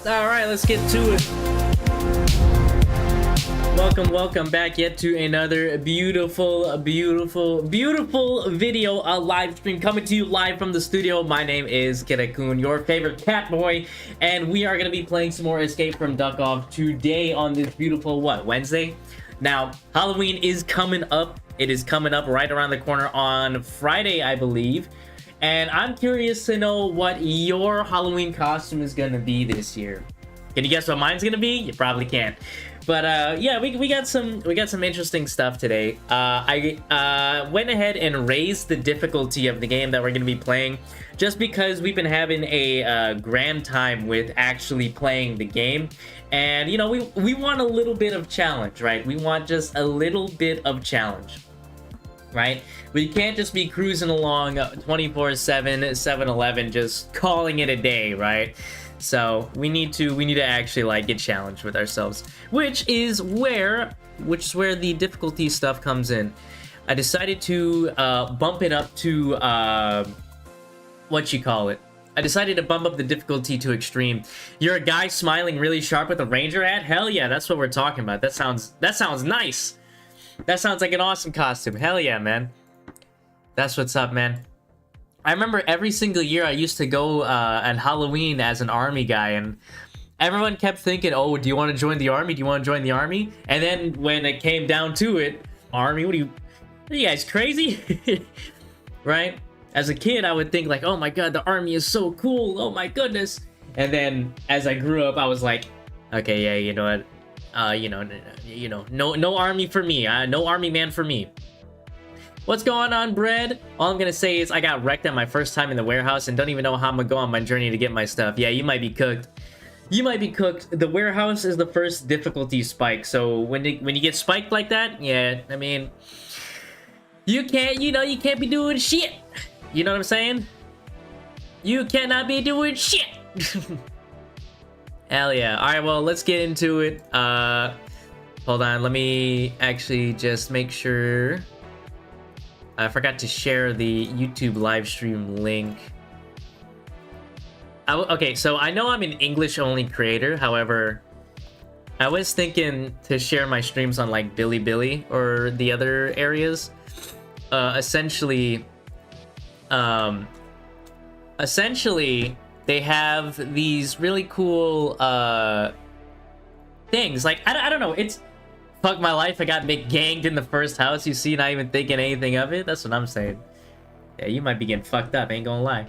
All right, let's get to it. Welcome back yet to another beautiful video, a live stream coming to you live from the studio. My name is Kirakun, your favorite cat boy, and we are going to be playing some more Escape from Duckov today on this beautiful, Wednesday? Now, Halloween is coming up. It is coming up right around the corner on Friday, I believe. And I'm curious to know what your Halloween costume is gonna be this year. Can you guess what mine's gonna be? You probably can't. But yeah, we got some interesting stuff today. I went ahead and raised the difficulty of the game that we're gonna be playing, just because we've been having a grand time with actually playing the game. And you know, we want a little bit of challenge, right? We want just a little bit of challenge, right? We can't just be cruising along 24/7, 7-Eleven, just calling it a day, right? So we need to actually like get challenged with ourselves, which is where the difficulty stuff comes in. I decided to bump it up to I decided to bump up the difficulty to extreme. You're a guy smiling really sharp with a ranger hat? Hell yeah, that's what we're talking about. That sounds nice. That sounds like an awesome costume. Hell yeah, man. That's what's up, man. I remember every single year I used to go at Halloween as an army guy, and everyone kept thinking, oh, do you want to join the army? Do you want to join the army? And then when it came down to it, army, what are you guys crazy? Right? As a kid, I would think like, oh my god, the army is so cool. Oh my goodness. And then as I grew up, I was like, okay, yeah, you know what? No army for me. No army man for me. What's going on, Bread? All I'm gonna say is I got wrecked at my first time in the warehouse and don't even know how I'm gonna go on my journey to get my stuff. Yeah, you might be cooked. You might be cooked. The warehouse is the first difficulty spike, so when you get spiked like that, yeah, I mean, you can't be doing shit. You know what I'm saying? You cannot be doing shit. Hell yeah. All right, well, let's get into it. Hold on, let me actually just make sure. I forgot to share the YouTube live stream link. Okay, so I know I'm an English-only creator. However, I was thinking to share my streams on like Bilibili or the other areas. Essentially, they have these really cool things. Like I don't know. It's fuck my life. I got McGanged in the first house. You see, not even thinking anything of it. That's what I'm saying. Yeah, you might be getting fucked up. Ain't gonna lie.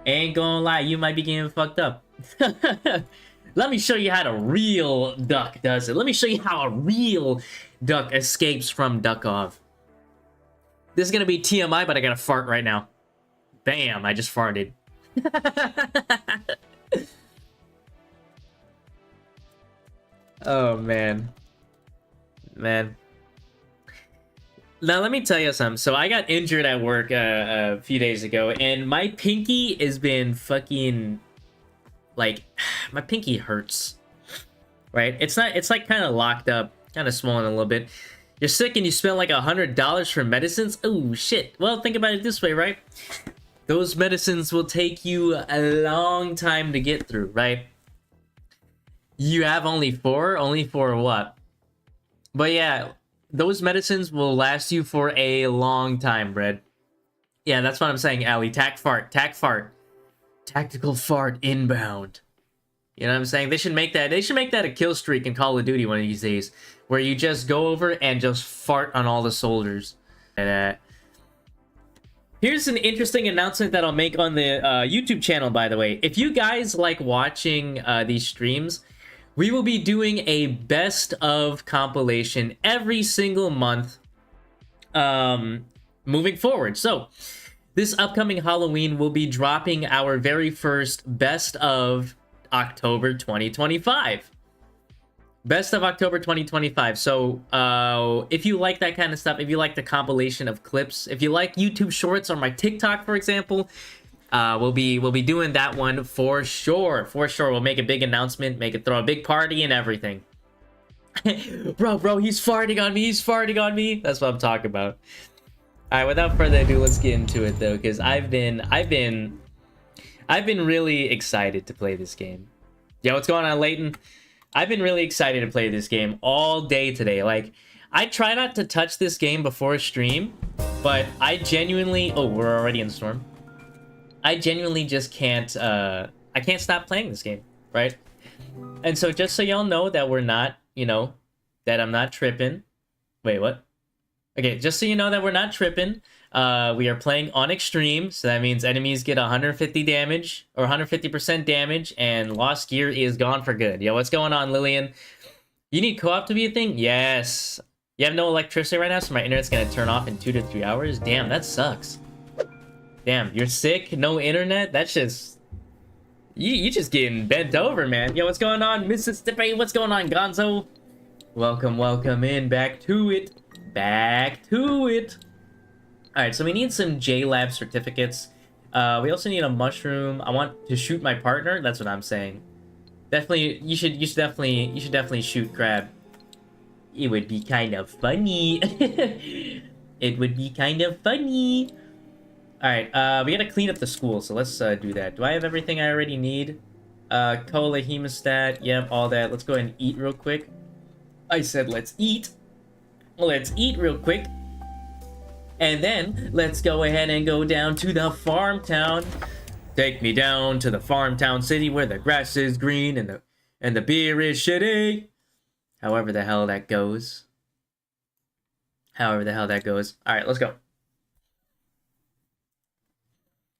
Ain't gonna lie. You might be getting fucked up. Let me show you how a real duck does it. Let me show you how a real duck escapes from Duckov. This is gonna be TMI, but I gotta fart right now. Bam! I just farted. Oh man. Now let me tell you something. So I got injured at work a few days ago, and my pinky has been fucking like my pinky hurts. Right? It's like kind of locked up, kind of swollen a little bit. You're sick and you spend like $100 for medicines. Oh shit. Well, think about it this way, right? Those medicines will take you a long time to get through, right? You have only four what? But yeah, those medicines will last you for a long time, Bread. Yeah, that's what I'm saying, Ali. Tac fart. Tactical fart inbound. You know what I'm saying? They should make that a kill streak in Call of Duty one of these days, where you just go over and just fart on all the soldiers. And here's an interesting announcement that I'll make on the YouTube channel, by the way. If you guys like watching these streams, we will be doing a best of compilation every single month moving forward. So this upcoming Halloween, we'll be dropping our very first best of October 2025. Best of October 2025. So if you like that kind of stuff, if you like the compilation of clips, if you like YouTube shorts or my TikTok, for example, we'll be doing that one for sure. We'll make a big announcement, throw a big party and everything. bro, he's farting on me. That's what I'm talking about. All right, without further ado, let's get into it though, because I've been really excited to play this game. Yeah, what's going on, Leighton? I've been really excited to play this game all day today. Like, I try not to touch this game before stream, but I genuinely... Oh, we're already in the storm. I genuinely just can't... I can't stop playing this game, right? And so just so y'all know that we're not, you know, that I'm not tripping. Wait, what? Okay, just so you know that we're not tripping. We are playing on extreme, so that means enemies get 150 damage or 150% damage, and lost gear is gone for good. Yo, what's going on, Lillian? You need co-op to be a thing? Yes. You have no electricity right now, so my internet's gonna turn off in 2 to 3 hours. Damn, that sucks. Damn, you're sick? No internet? That's just... You just getting bent over, man. Yo, what's going on, Mississippi? What's going on, Gonzo? Welcome, welcome in. Back to it. Back to it. Alright, so we need some JLab certificates. We also need a mushroom. I want to shoot my partner. That's what I'm saying. Definitely, you should definitely shoot Crab. It would be kind of funny. It would be kind of funny. Alright, we gotta clean up the school, so let's do that. Do I have everything I already need? Cola, hemostat, yep, all that. Let's go ahead and eat real quick. I said let's eat. Let's eat real quick. And then, let's go ahead and go down to the farm town. Take me down to the farm town city where the grass is green and the beer is shitty. However the hell that goes. However the hell that goes. Alright, let's go.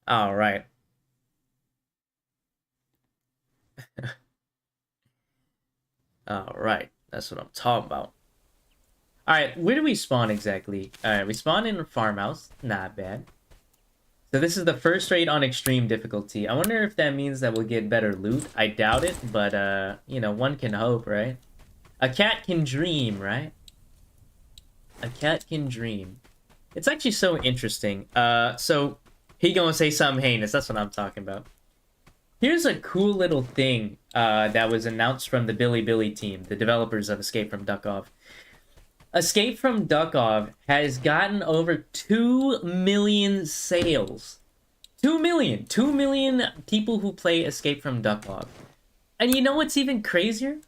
Alright. Alright, that's what I'm talking about. Alright, where do we spawn exactly? Alright, we spawn in a farmhouse. Not bad. So this is the first raid on extreme difficulty. I wonder if that means that we'll get better loot. I doubt it, but, you know, one can hope, right? A cat can dream, right? A cat can dream. It's actually so interesting. So, he gonna say something heinous. That's what I'm talking about. Here's a cool little thing that was announced from the Billy team, the developers of Escape from Duckov. Escape from Duckov has gotten over 2 million sales. 2 million! 2 million people who play Escape from Duckov. And you know what's even crazier?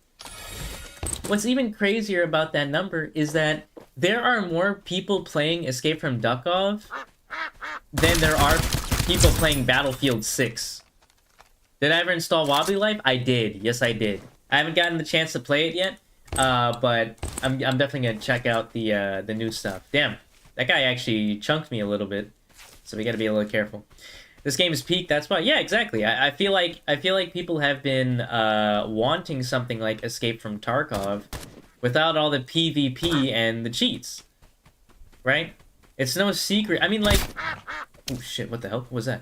What's even crazier about that number is that there are more people playing Escape from Duckov than there are people playing Battlefield 6. Did I ever install Wobbly Life? I did. Yes, I did. I haven't gotten the chance to play it yet. But I'm definitely gonna check out the new stuff. Damn, that guy actually chunked me a little bit, so we gotta be a little careful. This game is peaked. That's why. Yeah, exactly. I feel like people have been wanting something like Escape from Tarkov without all the PvP and the cheats, right? It's no secret. I mean, like, oh shit, what the hell was that?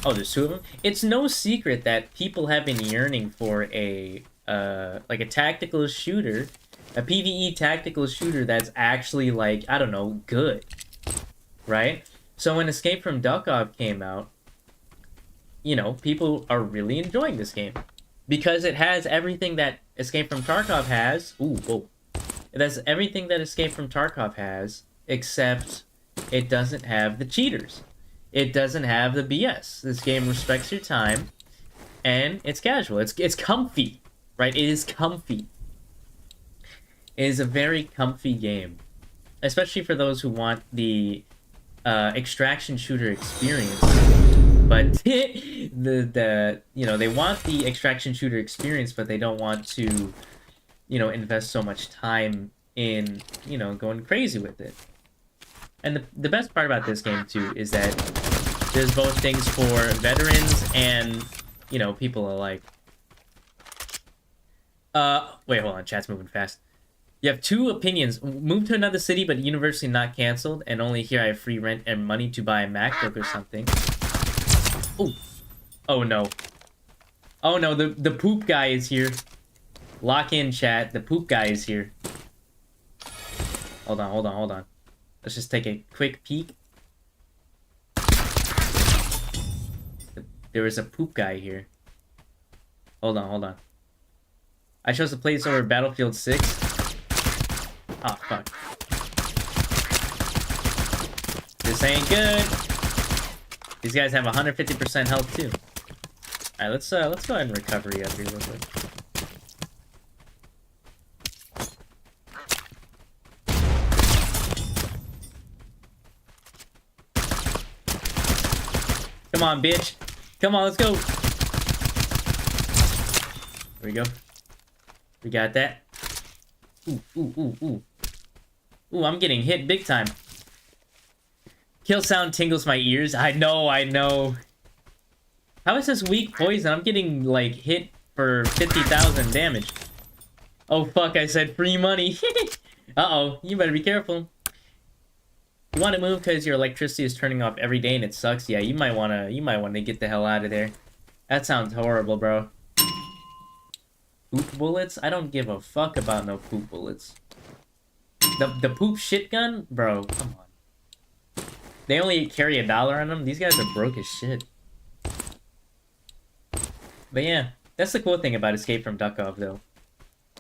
Oh, there's 2 of them? It's no secret that people have been yearning for a, like a tactical shooter, a PvE tactical shooter that's actually, like, I don't know, good, right? So when Escape from Duckov came out, you know, people are really enjoying this game. Because it has everything that Escape from Tarkov has. Ooh, whoa. It has everything that Escape from Tarkov has, except it doesn't have the cheaters. It doesn't have the BS. This game respects your time, and it's casual. It's comfy, right? It is comfy. It is a very comfy game, especially for those who want the extraction shooter experience. But the you know, they want the extraction shooter experience, but they don't want to, you know, invest so much time in, you know, going crazy with it. And the best part about this game, too, is that there's both things for veterans and, you know, people alike. Wait, hold on. Chat's moving fast. You have 2 opinions. Move to another city, but university not canceled. And only here I have free rent and money to buy a MacBook or something. Oh. Oh, no. Oh, no. The poop guy is here. Lock in, chat. The poop guy is here. Hold on, hold on, hold on. Let's just take a quick peek. There is a poop guy here. Hold on, hold on. I chose to play this over Battlefield 6. Oh, fuck. This ain't good. These guys have 150% health too. All right, let's go ahead and recovery up here real quick. Come on, bitch. Come on, let's go. There we go. We got that. Ooh, ooh, ooh, ooh. Ooh, I'm getting hit big time. Kill sound tingles my ears. I know, I know. How is this weak poison? I'm getting, like, hit for 50,000 damage. Oh, fuck, I said free money. Uh-oh, you better be careful. You want to move because your electricity is turning off every day and it sucks? Yeah, you might want to get the hell out of there. That sounds horrible, bro. Poop bullets? I don't give a fuck about no poop bullets. The poop shit gun? Bro, come on. They only carry $1 on them? These guys are broke as shit. But yeah, that's the cool thing about Escape from Duckov, though.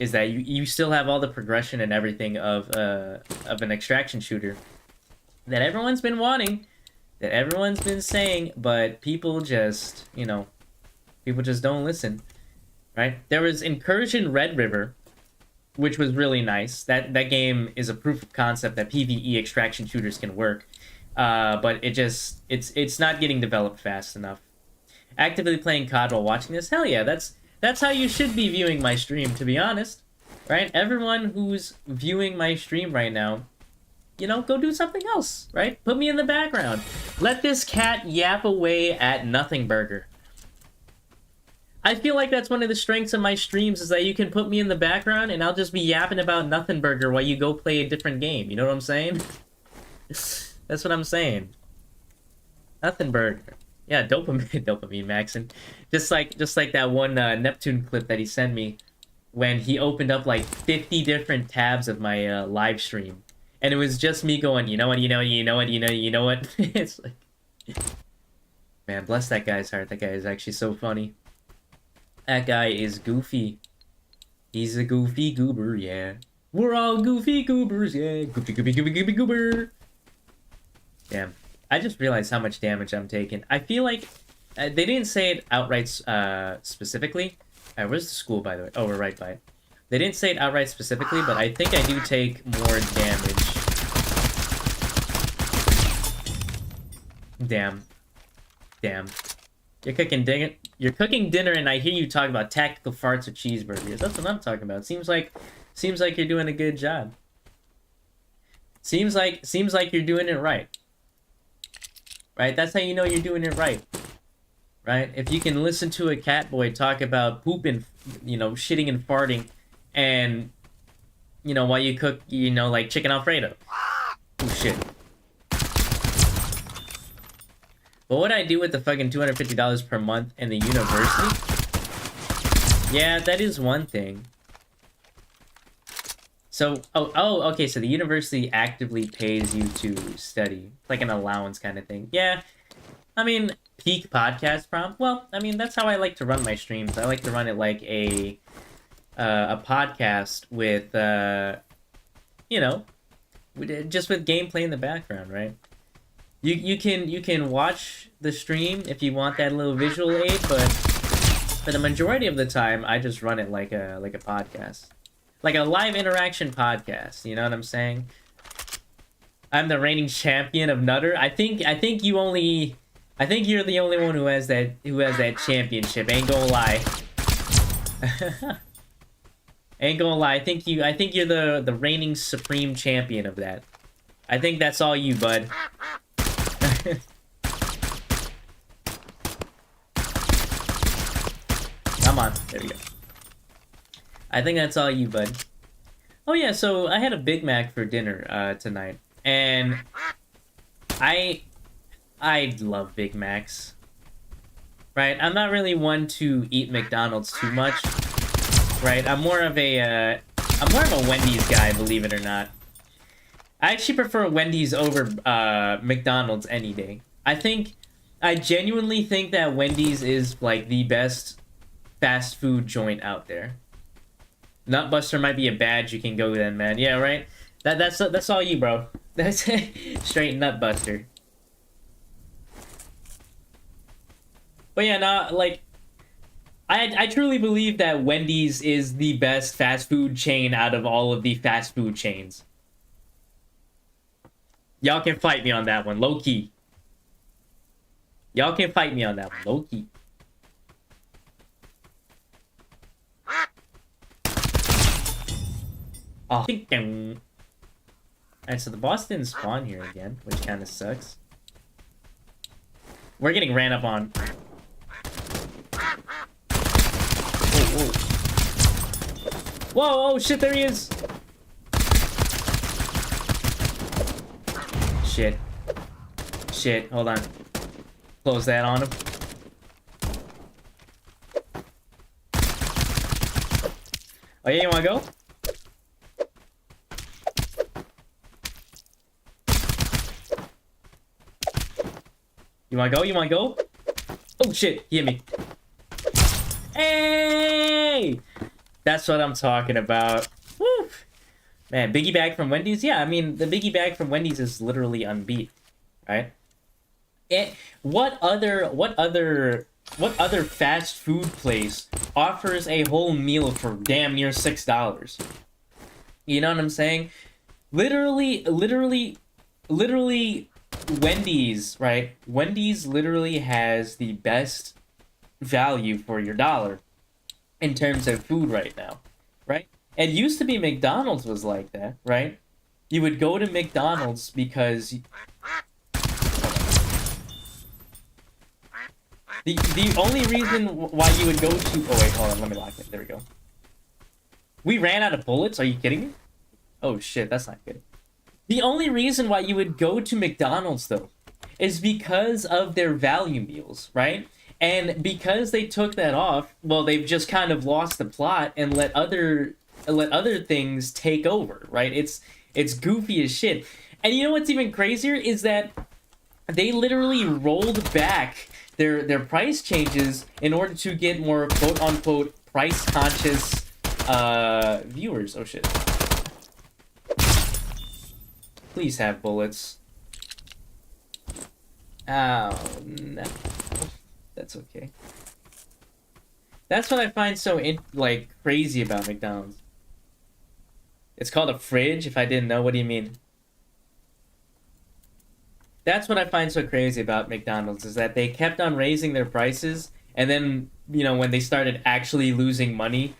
Is that you still have all the progression and everything of an extraction shooter. That everyone's been wanting. That everyone's been saying, but people just, you know, people just don't listen. Right? There was Incursion Red River, which was really nice. That game is a proof of concept that PvE extraction shooters can work. But it's not getting developed fast enough. Actively playing COD while watching this? Hell yeah, that's how you should be viewing my stream, to be honest. Right? Everyone who's viewing my stream right now, you know, go do something else, right? Put me in the background. Let this cat yap away at Nothing Burger. I feel like that's one of the strengths of my streams is that you can put me in the background and I'll just be yapping about Nothing Burger while you go play a different game. You know what I'm saying? That's what I'm saying. Nothing Burger. Yeah, dopamine Maxon. Just like that one Neptune clip that he sent me when he opened up like 50 different tabs of my live stream. And it was just me going, you know what, you know what? It's like... Man, bless that guy's heart. That guy is actually so funny. That guy is goofy. He's a goofy goober, yeah. We're all goofy goobers, yeah. Goofy, goofy, goofy, goofy goober. Damn. I just realized how much damage I'm taking. I feel like... they didn't say it outright specifically. Where's the school, by the way? Oh, we're right by it. They didn't say it outright specifically, but I think I do take more damage. Damn. Damn. You're cooking dinner and I hear you talk about tactical farts or cheeseburgers. That's what I'm talking about. Seems like you're doing a good job. Seems like you're doing it right. Right? That's how you know you're doing it right. Right? If you can listen to a cat boy talk about pooping, you know, shitting and farting, and, you know, while you cook, you know, like chicken Alfredo. Oh, shit. But what I do with the fucking $250 per month in the university? Yeah, that is one thing. So, okay, so the university actively pays you to study. Like an allowance kind of thing. Yeah, I mean, peak podcast prompt. Well, I mean, that's how I like to run my streams. I like to run it like a podcast with, you know, just with gameplay in the background, right? You can watch the stream if you want that little visual aid, but for the majority of the time, I just run it like a podcast, like a live interaction podcast. You know what I'm saying? I'm the reigning champion of Nutter. I think you're the only one who has that championship. Ain't gonna lie. Ain't gonna lie. I think you're the reigning supreme champion of that. I think that's all you, bud. Come on. There we go. I think that's all you, bud. Oh yeah, so I had a Big Mac for dinner tonight, and I love Big Macs. Right? I'm not really one to eat McDonald's too much. Right? I'm more of a Wendy's guy, believe it or not. I actually prefer Wendy's over McDonald's any day. I genuinely think that Wendy's is like the best fast food joint out there. Nutbuster might be a badge you can go then, man. Yeah, right? That's all you, bro. That's straight Nutbuster. But yeah, not like I truly believe that Wendy's is the best fast food chain out of all of the fast food chains. Y'all can fight me on that one, low key. Y'all can fight me on that one, low key. Oh, alright, so the boss didn't spawn here again, which kind of sucks. We're getting ran up on. Whoa, whoa. Whoa, oh shit, there he is! Shit. Shit, hold on. Close that on him. Oh yeah, you wanna go? You wanna go? You wanna go? Oh shit, he hit me. Hey! That's what I'm talking about. Woo! Man, biggie bag from Wendy's? Yeah, I mean, the biggie bag from Wendy's is literally unbeat, right? What other fast food place offers a whole meal for damn near $6? You know what I'm saying? Literally, Wendy's, right? Wendy's literally has the best value for your dollar in terms of food right now, right? It used to be McDonald's was like that, right? You would go to McDonald's because the only reason why you would go to... Oh wait, hold on, let me lock it. There we go. We ran out of bullets? Are you kidding me? Oh shit, that's not good. The only reason why you would go to McDonald's, though, is because of their value meals, right? And because they took that off, well, they've just kind of lost the plot and let other things take over, right? It's goofy as shit. And you know what's even crazier is that they literally rolled back their price changes in order to get more quote-unquote price-conscious viewers. Oh, shit. Please have bullets. Oh, no. That's okay. That's what I find so, crazy about McDonald's. It's called a fridge, if I didn't know. What do you mean? That's what I find so crazy about McDonald's, is that they kept on raising their prices, and then, you know, when they started actually losing money,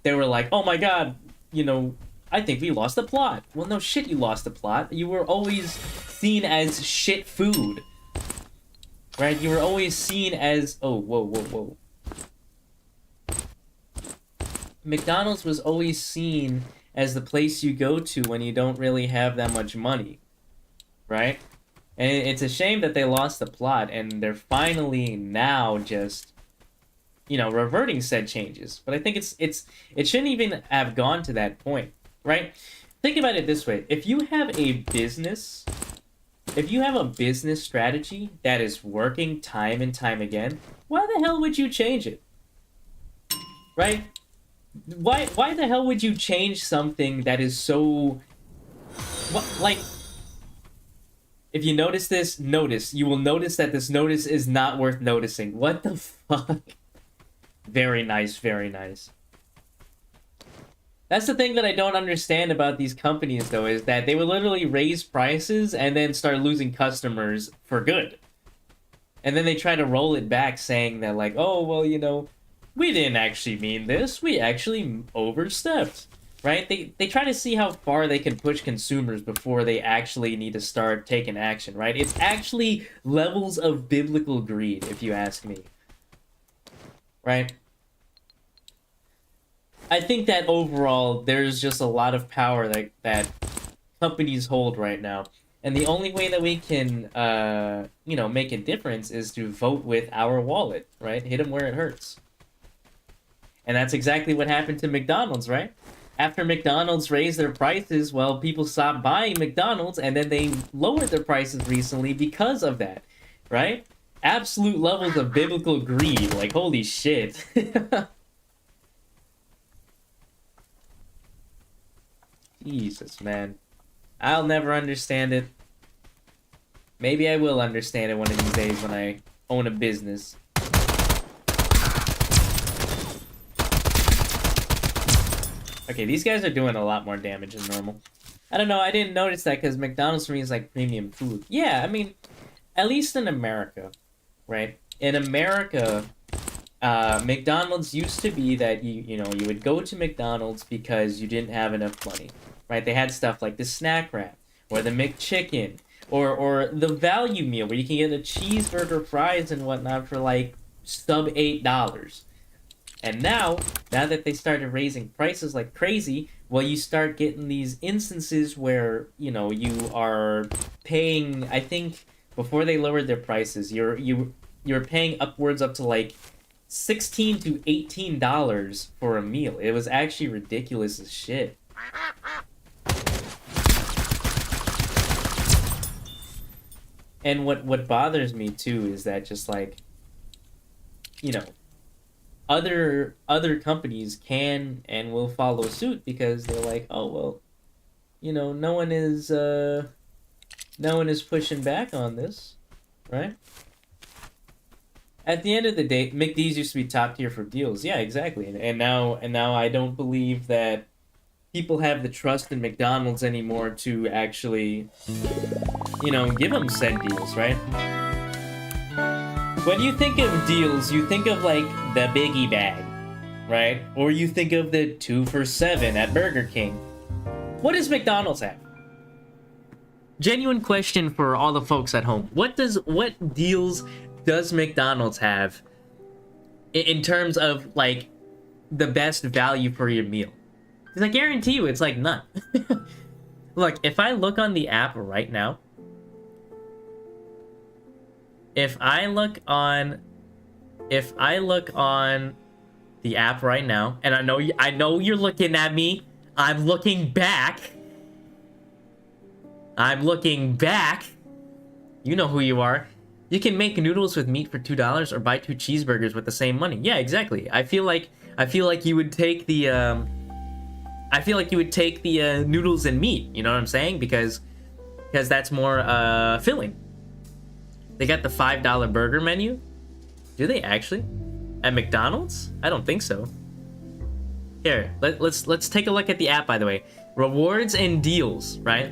they were like, oh my god, you know, I think we lost the plot. Well, no shit, you lost the plot. You were always seen as shit food. Right? You were always seen as... Oh, whoa. McDonald's was always seen as the place you go to when you don't really have that much money. Right? And it's a shame that they lost the plot, and they're finally now just, you know, reverting said changes. But I think it shouldn't even have gone to that point. Right? Think about it this way. If you have a business strategy that is working time and time again, why the hell would you change it? Right? Why the hell would you change something that is so... Like, if you notice this, notice. You will notice that this notice is not worth noticing. What the fuck? Very nice, very nice. That's the thing that I don't understand about these companies, though, is that they will literally raise prices and then start losing customers for good. And then they try to roll it back saying that, like, oh, well, you know, we didn't actually mean this. We actually overstepped, right? They try to see how far they can push consumers before they actually need to start taking action, right? It's actually levels of biblical greed, if you ask me. Right? I think that overall, there's just a lot of power that companies hold right now. And the only way that we can, you know, make a difference is to vote with our wallet, right? Hit them where it hurts. And that's exactly what happened to McDonald's, right? After McDonald's raised their prices, well, people stopped buying McDonald's, and then they lowered their prices recently because of that, right? Absolute levels of biblical greed, like, holy shit. Jesus, man. I'll never understand it. Maybe I will understand it one of these days when I own a business. Okay, these guys are doing a lot more damage than normal. I don't know, I didn't notice that because McDonald's for me is like premium food. Yeah, I mean, at least in America, right? In America, McDonald's used to be that you know, you would go to McDonald's because you didn't have enough money, right? They had stuff like the snack wrap, or the McChicken, or the value meal where you can get a cheeseburger, fries, and whatnot for like sub $8. And now that they started raising prices like crazy, well, you start getting these instances where, you know, you are paying, I think before they lowered their prices, you're paying upwards up to like $16 to $18 for a meal. It was actually ridiculous as shit. And what bothers me too is that just like, you know, other companies can and will follow suit because they're like, oh well, you know, no one is pushing back on this, right? At the end of the day, McD's used to be top tier for deals. Yeah, exactly. And now I don't believe that people have the trust in McDonald's anymore to actually, you know, give them said deals, right? When you think of deals, you think of like the biggie bag, right? Or you think of the 2 for $7 at Burger King. What does McDonald's have? Genuine question for all the folks at home. What deals does McDonald's have in terms of like the best value for your meal? Because I guarantee you it's like none. Look, if I look on the app right now, if I look on the app right now, and I know you're looking at me, I'm looking back. You know who you are. You can make noodles with meat for $2 or buy 2 cheeseburgers with the same money. Yeah, exactly. I feel like you would take the noodles and meat. You know what I'm saying? Because that's more filling. They got the $5 burger menu. Do they actually? At McDonald's? I don't think so. Here, let's take a look at the app, by the way. Rewards and deals, right?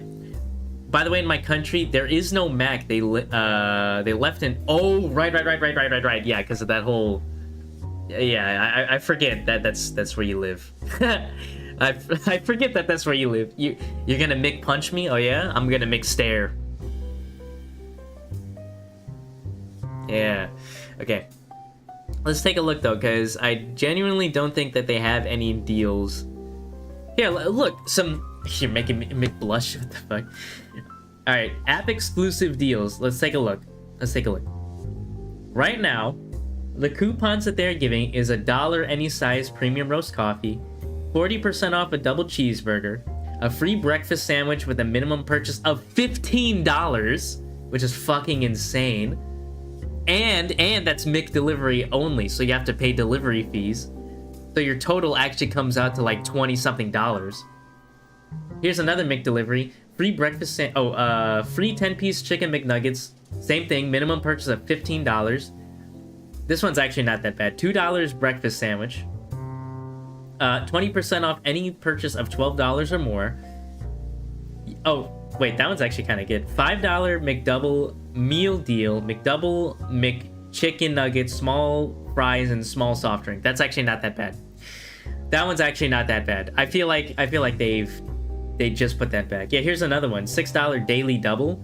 By the way, in my country, there is no Mac. They left an... Oh, right. Yeah, because of that whole... Yeah, I forget that's where you live. I forget that's where you live. You're gonna Mick punch me? Oh yeah? I'm gonna Mick stare. Yeah. Okay. Let's take a look though, because I genuinely don't think that they have any deals. Here, look, you're making me blush. What the fuck? All right, app exclusive deals. Let's take a look. Right now, the coupons that they're giving is $1 any size premium roast coffee, 40% off a double cheeseburger, a free breakfast sandwich with a minimum purchase of $15, which is fucking insane. And that's McDelivery only, so you have to pay delivery fees. So your total actually comes out to like $20-something. Here's another McDelivery. Free breakfast free 10-piece chicken McNuggets. Same thing, minimum purchase of $15. This one's actually not that bad. $2 breakfast sandwich. 20% off any purchase of $12 or more. Oh, wait, that one's actually kind of good. $5 McDouble meal deal. McDouble McChicken nuggets, small fries, and small soft drink. That's actually not that bad. That one's actually not that bad. I feel like they just put that back. Yeah, here's another one. $6 daily double.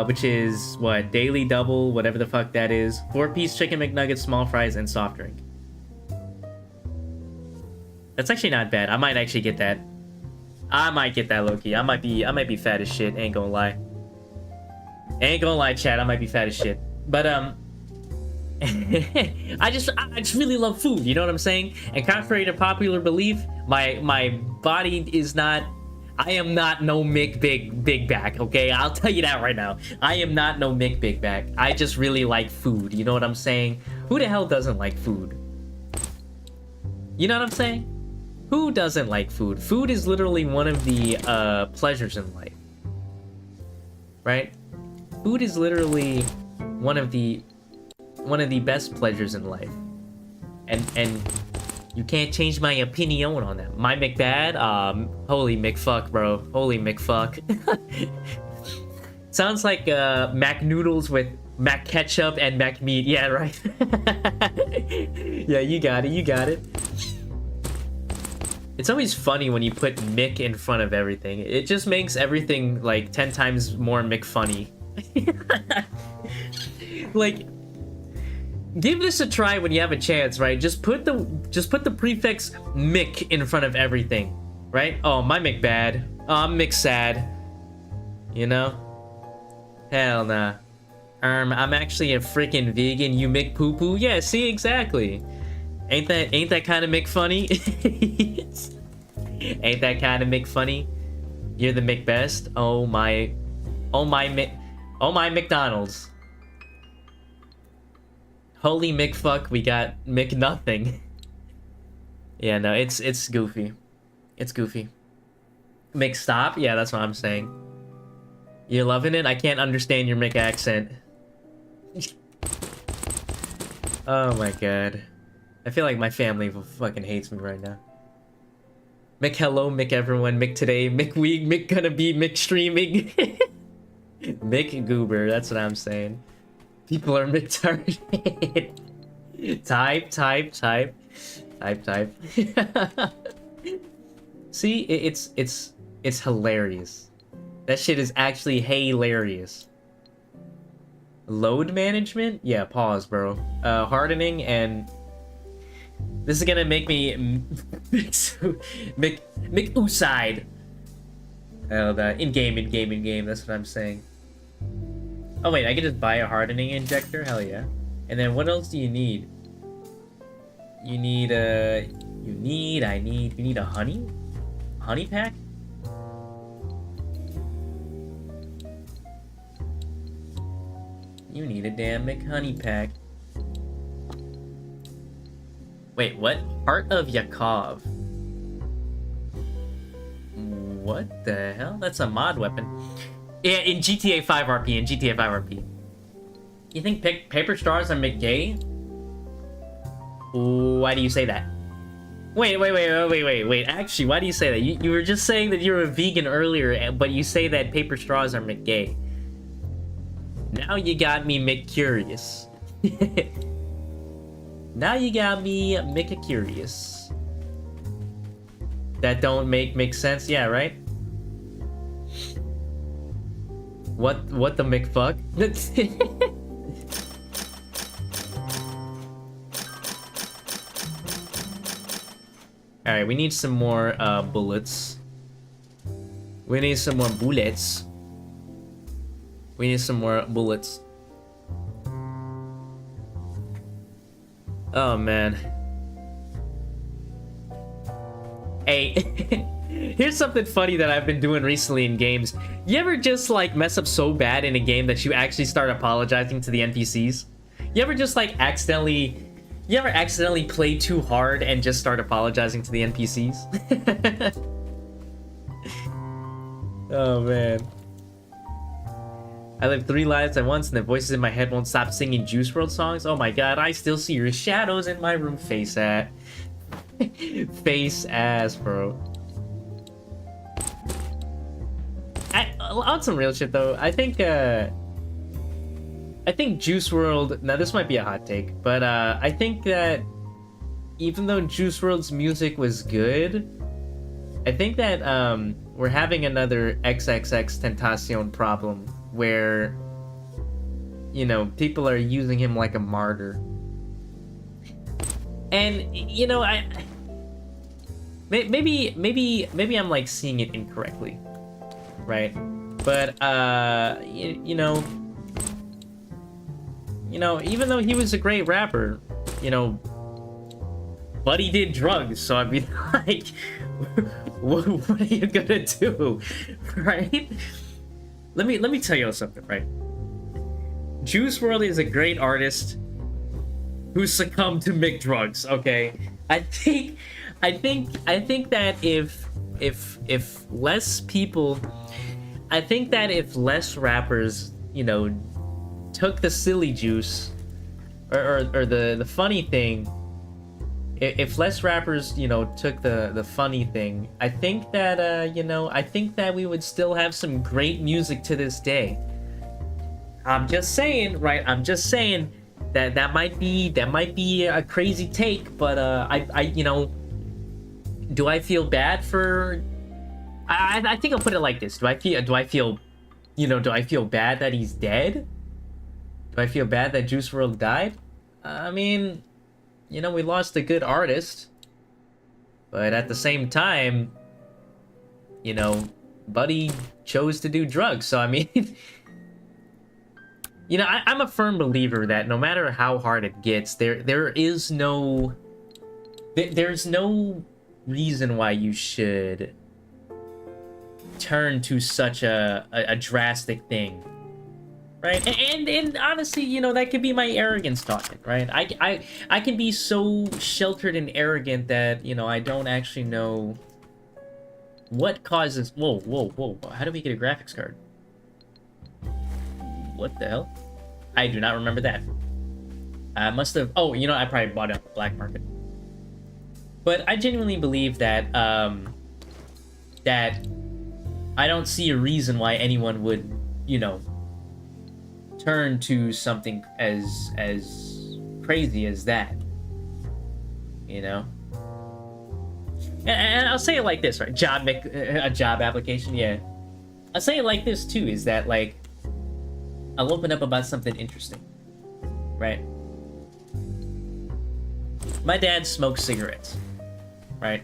Which is what? Daily double, whatever the fuck that is. 4-piece chicken McNuggets, small fries, and soft drink. That's actually not bad. I might actually get that. I might get that, low-key. I might be fat as shit. Ain't gonna lie. Chat. I might be fat as shit. But I just really love food. You know what I'm saying? And contrary to popular belief, my body is not. I am not no Mick Big Back. Okay, I'll tell you that right now. I am not no Mick Big Back. I just really like food. You know what I'm saying? Who the hell doesn't like food? You know what I'm saying? Who doesn't like food? Food is literally one of the pleasures in life, right? Food is literally one of the best pleasures in life, and You can't change my opinion on that. My McBad? Holy McFuck, bro. Holy McFuck. Sounds like Mac noodles with Mac ketchup and Mac meat. Yeah, right. Yeah, you got it. You got it. It's always funny when you put Mick in front of everything. It just makes everything like 10 times more McFunny. Like, give this a try when you have a chance, right? Just put the prefix Mick in front of everything, right? Oh, my McBad. Oh, I'm McSad. You know? Hell nah. I'm actually a freaking vegan. You McPoo-poo? Yeah, see, exactly. Ain't that kind of McFunny? Ain't that kind of McFunny? You're the McBest. Oh my McDonald's. Holy McFuck, we got McNothing. Yeah, no, it's goofy. It's goofy. McStop? Yeah, that's what I'm saying. You're loving it? I can't understand your Mick accent. Oh my god. I feel like my family fucking hates me right now. Mick hello, Mick everyone, Mick today, Mick week, Mick gonna be, Mick streaming. Mick goober, that's what I'm saying. People are McTarded. Type. See, it's hilarious. That shit is actually hilarious. Load management? Yeah, pause, bro. Hardening and... This is gonna make me... Mick-ooside. In-game, that's what I'm saying. Oh wait, I can just buy a hardening injector? Hell yeah. And then what else do you need? You need a honey? Honey pack? You need a damn McHoney pack. Wait, what? Heart of Yakov. What the hell? That's a mod weapon. Yeah, in GTA 5 RP, You think paper straws are McGay? Why do you say that? Wait. Actually, why do you say that? You were just saying that you're a vegan earlier, but you say that paper straws are McGay. Now you got me McCurious. Now you got me McCurious. That don't make sense? Yeah, right? What the McFuck? Alright, we need some more bullets. We need some more bullets. We need some more bullets. Oh man. Hey, here's something funny that I've been doing recently in games. You ever just like mess up so bad in a game that you actually start apologizing to the NPCs? You ever just like accidentally play too hard and just start apologizing to the NPCs? Oh man. I live 3 lives at once and the voices in my head won't stop singing Juice WRLD songs. Oh my god, I still see your shadows in my room. Face ass. Face ass, bro. On some real shit though, I think Juice WRLD, now this might be a hot take, but I think that even though Juice WRLD's music was good, I think that we're having another XXX Tentacion problem where, you know, people are using him like a martyr. And, you know, maybe I'm like seeing it incorrectly, right? But, you know, even though he was a great rapper, you know, but he did drugs, so I'd be like, what are you gonna do, right? Let me tell you something, right? Juice WRLD is a great artist who succumbed to McDrugs, okay? I think that if less people, I think that if less rappers, you know, took the silly juice or the funny thing if less rappers, you know, took the funny thing, I think that you know, I think that we would still have some great music to this day. I'm just saying, right? I'm just saying that that might be a crazy take, but I you know, do I feel bad for? I think I'll put it like this: do I feel, you know, do I feel bad that he's dead? Do I feel bad that Juice WRLD died? I mean, you know, we lost a good artist, but at the same time, you know, Buddy chose to do drugs. So I mean, you know, I'm a firm believer that no matter how hard it gets, there's no reason why you should turn to such a drastic thing, right? And honestly, you know, that could be my arrogance talking, right? I can be so sheltered and arrogant that, you know, I don't actually know what causes. Whoa, how do we get a graphics card? What the hell? I do not remember that. I must have. Oh, you know, I probably bought it on the black market. But I genuinely believe that that I don't see a reason why anyone would, you know, turn to something as crazy as that. You know. And I'll say it like this, right? A job application, yeah. I'll say it like this too, is that like I'll open up about something interesting, right? My dad smokes cigarettes, right?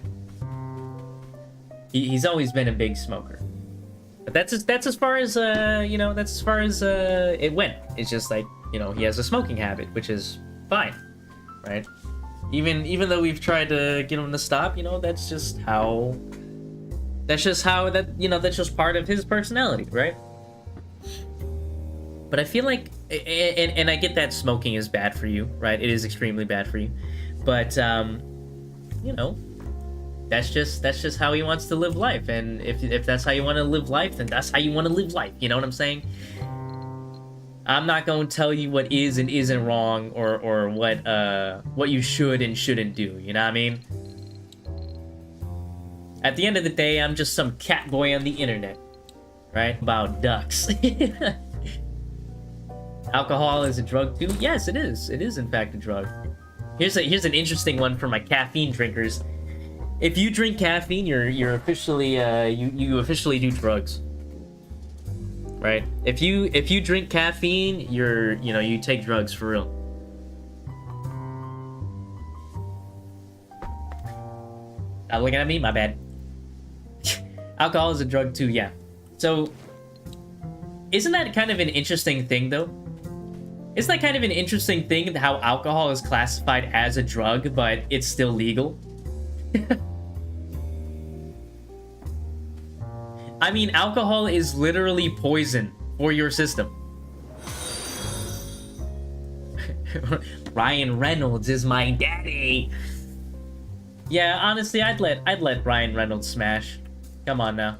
He's always been a big smoker, but that's as far as you know, that's as far as it went. It's just like, you know, he has a smoking habit, which is fine, right? Even though we've tried to get him to stop, you know, that's just how that, you know, that's just part of his personality, right? But I feel like, and I get that smoking is bad for you, right? It is extremely bad for you. But, you know, that's just how he wants to live life. And if that's how you want to live life, then that's how you want to live life. You know what I'm saying? I'm not going to tell you what is and isn't wrong, or what you should and shouldn't do. You know what I mean? At the end of the day, I'm just some cat boy on the internet, right? About ducks. Alcohol is a drug too? Yes, it is. It is in fact a drug. Here's an interesting one for my caffeine drinkers. If you drink caffeine, you're officially you officially do drugs. Right? If you drink caffeine, you know, you take drugs for real. Not looking at me, my bad. Alcohol is a drug too, yeah. So isn't that kind of an interesting thing though? Isn't that kind of an interesting thing, how alcohol is classified as a drug, but it's still legal? I mean, alcohol is literally poison for your system. Ryan Reynolds is my daddy. Yeah, honestly, I'd let Ryan Reynolds smash. Come on now.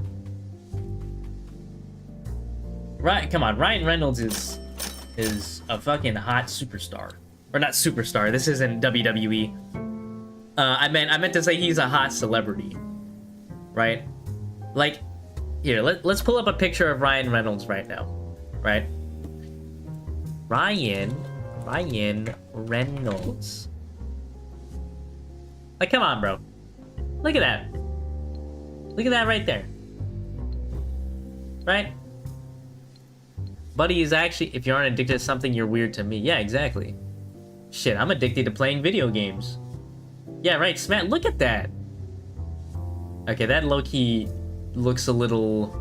Right, come on, Ryan Reynolds is a fucking hot superstar. Or not superstar, this isn't WWE. I meant to say he's a hot celebrity. Right? Like, here, let's pull up a picture of Ryan Reynolds right now. Right? Ryan Reynolds. Like, come on, bro. Look at that. Look at that right there. Right? Buddy is actually, if you aren't addicted to something, you're weird to me. Yeah, exactly. Shit, I'm addicted to playing video games. Yeah, right, Smatt, look at that. Okay, that low-key looks a little...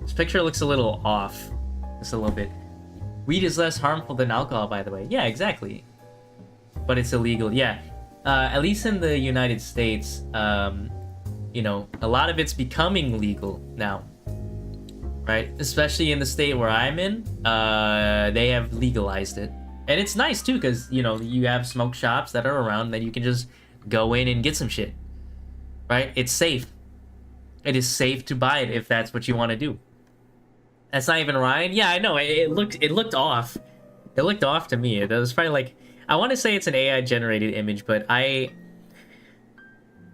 This picture looks a little off. Just a little bit. Weed is less harmful than alcohol, by the way. Yeah, exactly. But it's illegal, yeah. At least in the United States, you know, a lot of it's becoming legal now. Right? Especially in the state where I'm in, they have legalized it. And it's nice, too, because, you know, you have smoke shops that are around that you can just go in and get some shit. Right? It's safe. It is safe to buy it if that's what you want to do. That's not even Ryan? Yeah, I know. It looked off. It looked off to me. It was probably like... I want to say it's an AI generated image, but I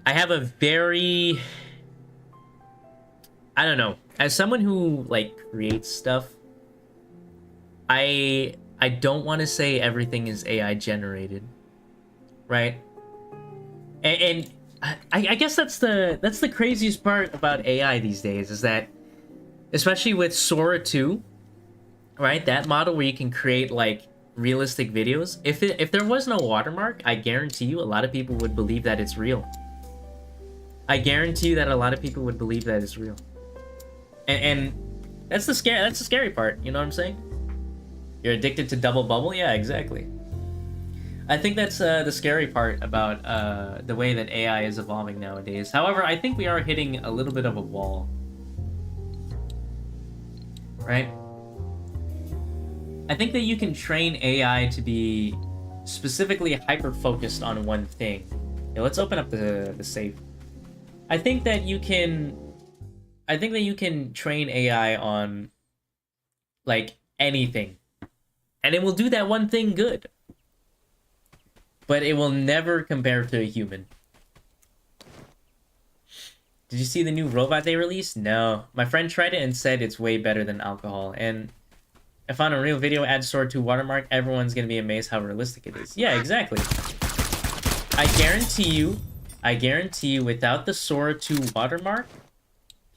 have a very, I don't know. As someone who like creates stuff, I don't want to say everything is AI generated, right? And I guess that's the craziest part about AI these days is that, especially with Sora 2, right? That model where you can create like realistic videos. If there was no watermark, I guarantee you a lot of people would believe that it's real. I guarantee you that a lot of people would believe that it's real. And that's the scary part, you know what I'm saying? You're addicted to double bubble? Yeah, exactly. I think that's the scary part about the way that AI is evolving nowadays. However, I think we are hitting a little bit of a wall. Right? I think that you can train AI to be specifically hyper-focused on one thing. Yeah, let's open up the safe. I think that you can train AI on like anything. And it will do that one thing good. But it will never compare to a human. Did you see the new robot they released? No. My friend tried it and said it's way better than alcohol. And I found a real video add Sora 2 watermark. Everyone's gonna be amazed how realistic it is. Yeah, exactly. I guarantee you without the Sora 2 watermark,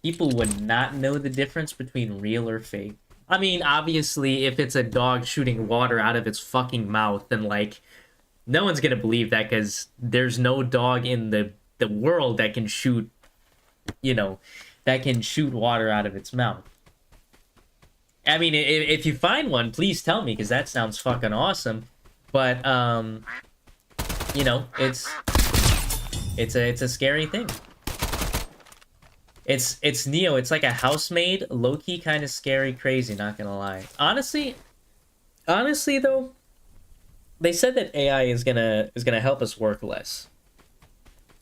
people would not know the difference between real or fake. I mean, obviously, if it's a dog shooting water out of its fucking mouth, then, like, no one's gonna believe that because there's no dog in the world that can shoot, you know, that can shoot water out of its mouth. I mean, if you find one, please tell me because that sounds fucking awesome. But, you know, it's a scary thing. It's Neo. It's like a housemaid, low-key kind of scary, crazy, not gonna lie. Honestly though, they said that AI is gonna help us work less.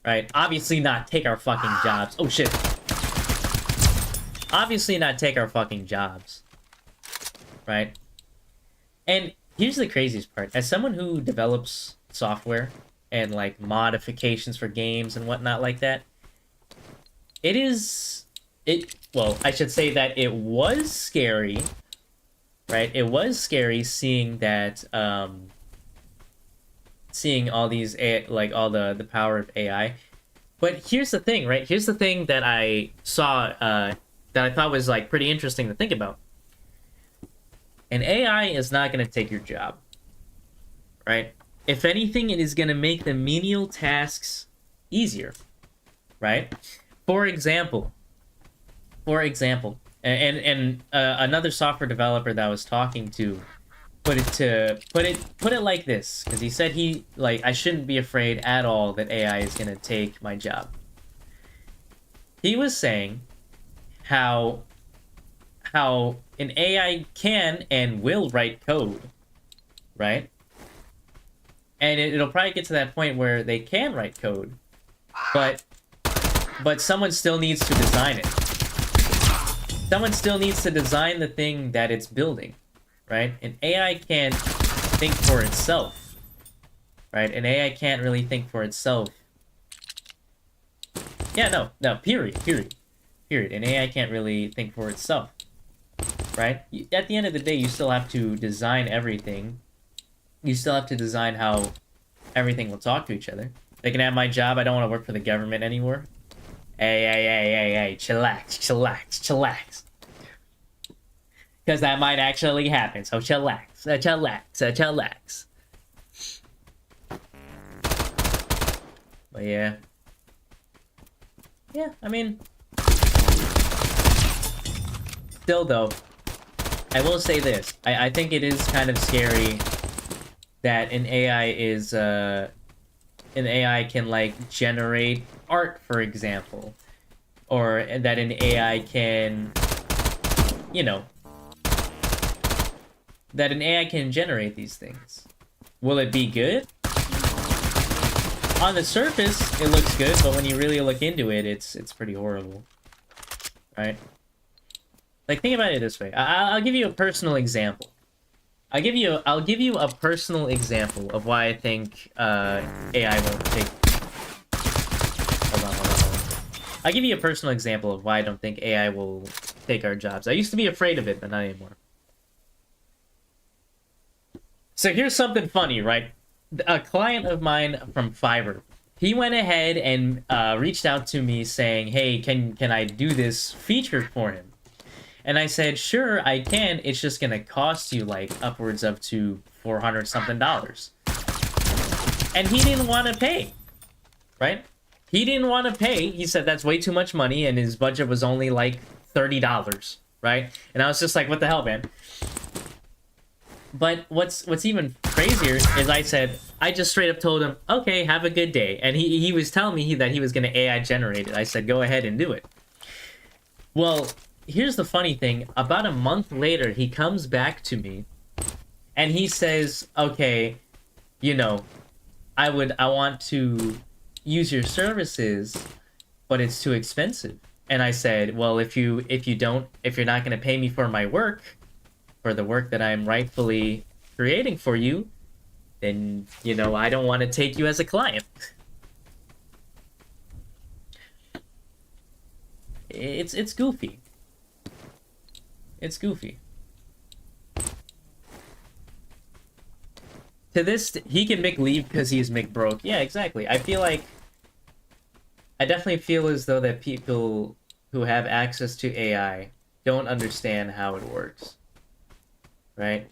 Right? Obviously not take our fucking jobs. Oh shit. Obviously not take our fucking jobs. Right? And here's the craziest part. As someone who develops software and like modifications for games and whatnot like that, well, I should say that it was scary, right? It was scary seeing that, seeing all these, like, all the power of AI. But here's the thing, right? Here's the thing that I saw, that I thought was, like, pretty interesting to think about. An AI is not going to take your job, right? If anything, it is going to make the menial tasks easier, right? For example, and another software developer that I was talking to put it like this, because he said I shouldn't be afraid at all that AI is gonna take my job. He was saying how an AI can and will write code, right? And it'll probably get to that point where they can write code, but someone still needs to design it. Someone still needs to design the thing that it's building, right? An AI can't think for itself, right? An AI can't really think for itself. Yeah, no, period. An AI can't really think for itself, right? At the end of the day, you still have to design everything. You still have to design how everything will talk to each other. They can have my job. I don't want to work for the government anymore. Hey, chillax. Because that might actually happen, so chillax. But yeah. Yeah, I mean... Still though, I will say this. I think it is kind of scary that an AI can, like, generate art, for example. Or that an AI can, you know, that an AI can generate these things. Will it be good? On the surface, it looks good, but when you really look into it, it's pretty horrible. Right? Like, think about it this way. I'll give you a personal example. I'll give you a personal example of why I think AI won't take. Hold on. I'll give you a personal example of why I don't think AI will take our jobs. I used to be afraid of it, but not anymore. So here's something funny, right? A client of mine from Fiverr, he went ahead and reached out to me saying, "Hey, can I do this feature for him?" And I said, "Sure, I can. It's just gonna cost you like upwards up to $400 something dollars." And he didn't want to pay, right? He didn't want to pay. He said that's way too much money, and his budget was only like $30, right? And I was just like, "What the hell, man?" But what's even crazier is I just straight up told him, "Okay, have a good day." And he was telling me that he was gonna AI generate it. I said, "Go ahead and do it." Well, here's the funny thing. About a month later, he comes back to me and he says, "Okay, you know, I want to use your services, but it's too expensive." And I said, "Well, if you're not going to pay me for my work, for the work that I'm rightfully creating for you, then, I don't want to take you as a client." It's goofy. It's goofy. To this, he can make leave because he's McBroke. Yeah, exactly. I definitely feel as though that people who have access to AI don't understand how it works. Right?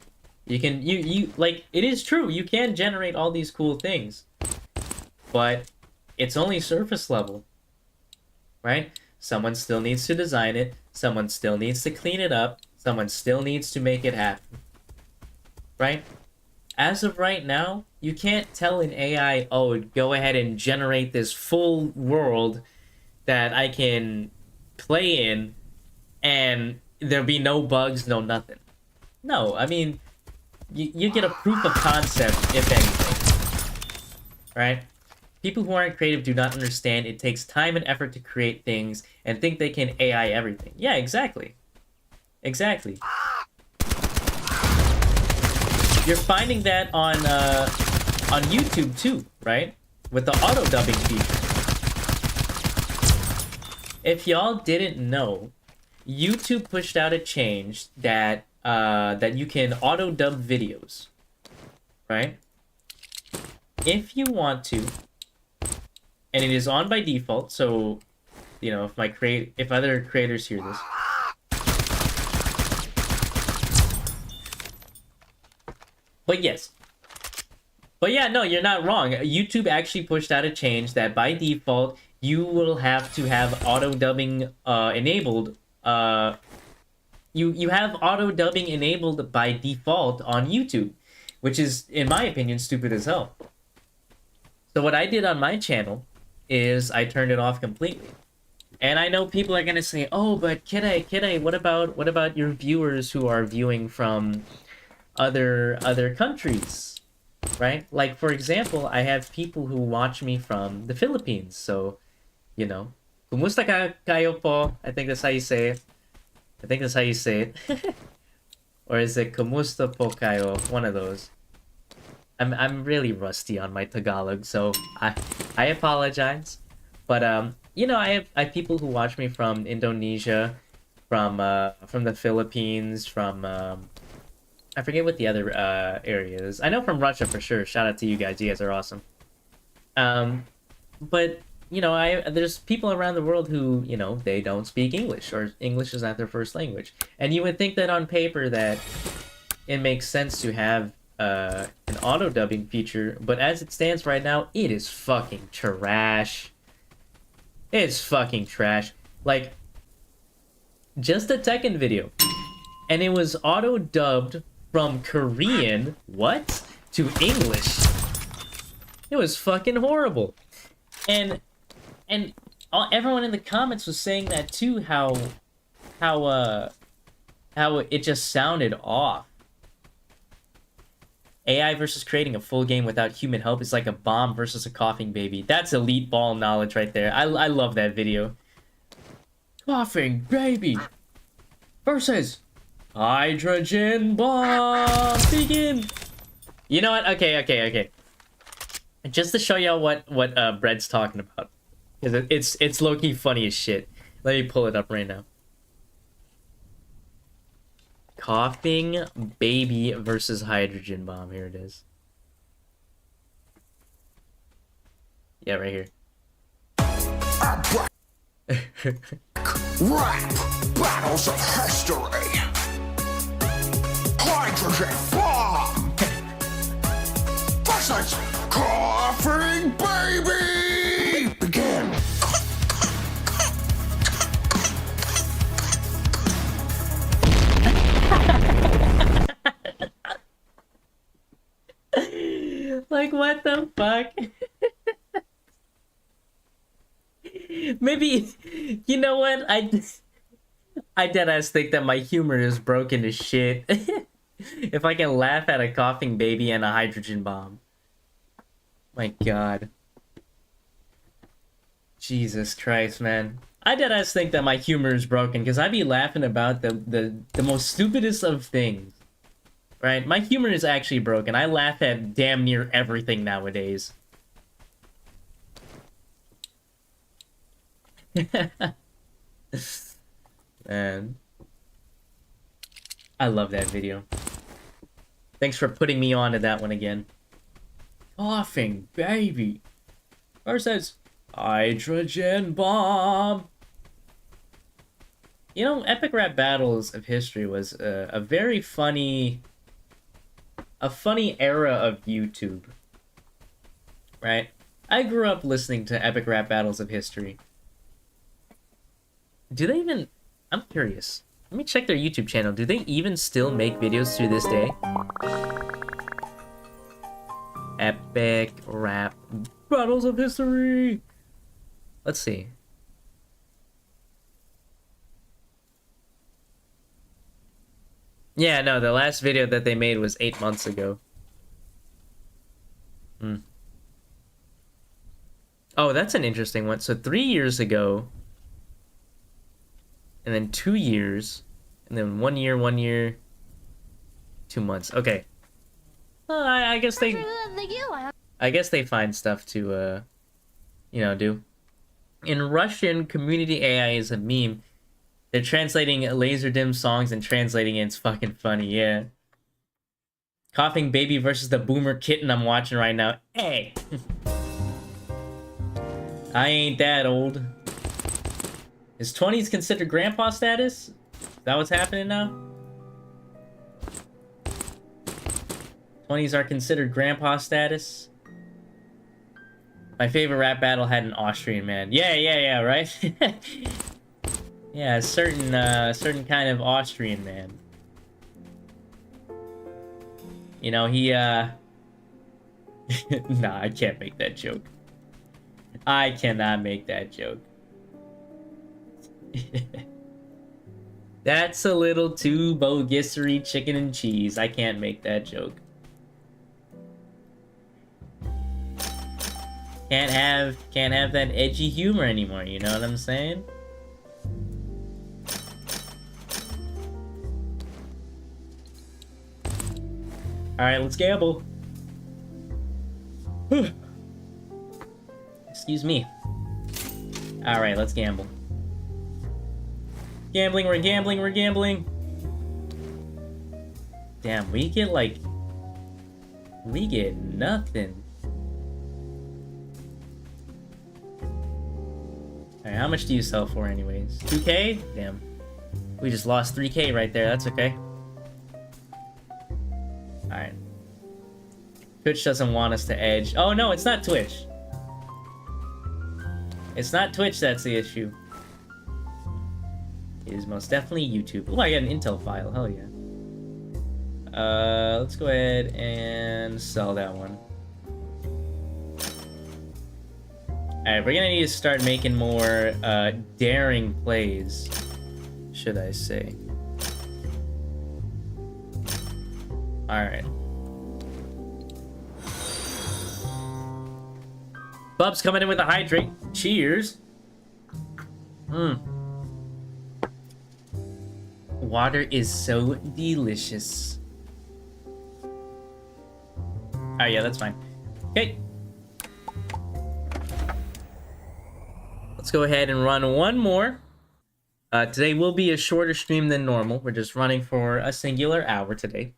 You like, it is true, you can generate all these cool things, but it's only surface level, right? Someone still needs to design it, someone still needs to clean it up, someone still needs to make it happen, right? As of right now, you can't tell an AI, "Oh, go ahead and generate this full world that I can play in, and there'll be no bugs, no nothing." No, I mean, you get a proof of concept, if anything, right? People who aren't creative do not understand it takes time and effort to create things and think they can AI everything. Yeah, exactly. Exactly. You're finding that on YouTube too, right? With the auto dubbing feature. If y'all didn't know, YouTube pushed out a change that you can auto dub videos, right? If you want to, and it is on by default, so if other creators hear this. But yes. But yeah, no, you're not wrong. YouTube actually pushed out a change that by default, you will have to have auto dubbing enabled. You have auto dubbing enabled by default on YouTube, which is, in my opinion, stupid as hell. So what I did on my channel is I turned it off completely. And I know people are gonna say, "Oh, but Kidde, what about your viewers who are viewing from other countries?" Right? Like, for example, I have people who watch me from the Philippines. So, kumusta kayo po? I think that's how you say it. Or is it kumusta po kayo? One of those. I'm really rusty on my Tagalog, so I apologize. But I have people who watch me from Indonesia, from the Philippines, from I forget what the other areas. I know from Russia for sure. Shout out to you guys. You guys are awesome. But there's people around the world who, they don't speak English, or English is not their first language. And you would think that on paper that it makes sense to have an auto dubbing feature, but as it stands right now, it is fucking trash. It's fucking trash. Like, just a Tekken video, and it was auto dubbed from Korean, to English. It was fucking horrible. And everyone in the comments was saying that too, how it just sounded off. AI versus creating a full game without human help is like a bomb versus a coughing baby. That's elite ball knowledge right there. I love that video. Coughing baby versus Hydrogen bomb begin. You know what? Okay. Just to show y'all what Bread's talking about, because it's low-key funny as shit. Let me pull it up right now. Coughing baby versus hydrogen bomb. Here it is. Yeah, right here. Rap battles of history. Hydrogen bomb versus coughing baby. Begin. Like, what the fuck? Maybe, you know what? I deadass think that my humor is broken as shit. If I can laugh at a coughing baby and a hydrogen bomb. My god. Jesus Christ, man. I deadass think that my humor is broken because I be laughing about the most stupidest of things. Right? My humor is actually broken. I laugh at damn near everything nowadays. Man. I love that video. Thanks for putting me on to that one again. Coughing baby versus hydrogen bomb. You know, Epic Rap Battles of History was a very funny... a funny era of YouTube. Right? I grew up listening to Epic Rap Battles of History. Do they even... I'm curious. Let me check their YouTube channel. Do they even still make videos to this day? Epic Rap Battles of History! Let's see. Yeah, no, the last video that they made was 8 months ago. Oh, that's an interesting one. So 3 years ago, and then 2 years, and then 1 year, 2 months. Okay. Well, I guess they... I guess they find stuff to, you know, do. In Russian, community AI is a meme. They're translating Laserdim's songs and translating it. It's fucking funny, yeah. Coughing Baby versus the Boomer Kitten I'm watching right now. Hey! I ain't that old. Is 20s considered grandpa status? Is that what's happening now? 20s are considered grandpa status? My favorite rap battle had an Austrian man. Yeah, right? Yeah, a certain kind of Austrian man. You know, he, Nah, I can't make that joke. I cannot make that joke. That's a little too bogissery chicken and cheese. I can't make that joke. Can't have that edgy humor anymore, you know what I'm saying? Alright, let's gamble. Excuse me. Alright, let's gamble. Gambling, we're gambling. Damn, we get like... we get nothing. Alright, how much do you sell for anyways? 2K? Damn. We just lost 3K right there, that's okay. Alright. Twitch doesn't want us to edge. Oh no, it's not Twitch. It's not Twitch that's the issue. It is most definitely YouTube. Oh, I got an Intel file. Hell yeah. Let's go ahead and sell that one. Alright, we're gonna need to start making more daring plays, should I say. Alright. Bub's coming in with a hydrate. Cheers. Water is so delicious. Oh yeah, that's fine. Okay. Let's go ahead and run one more. Today will be a shorter stream than normal. We're just running for a singular hour today.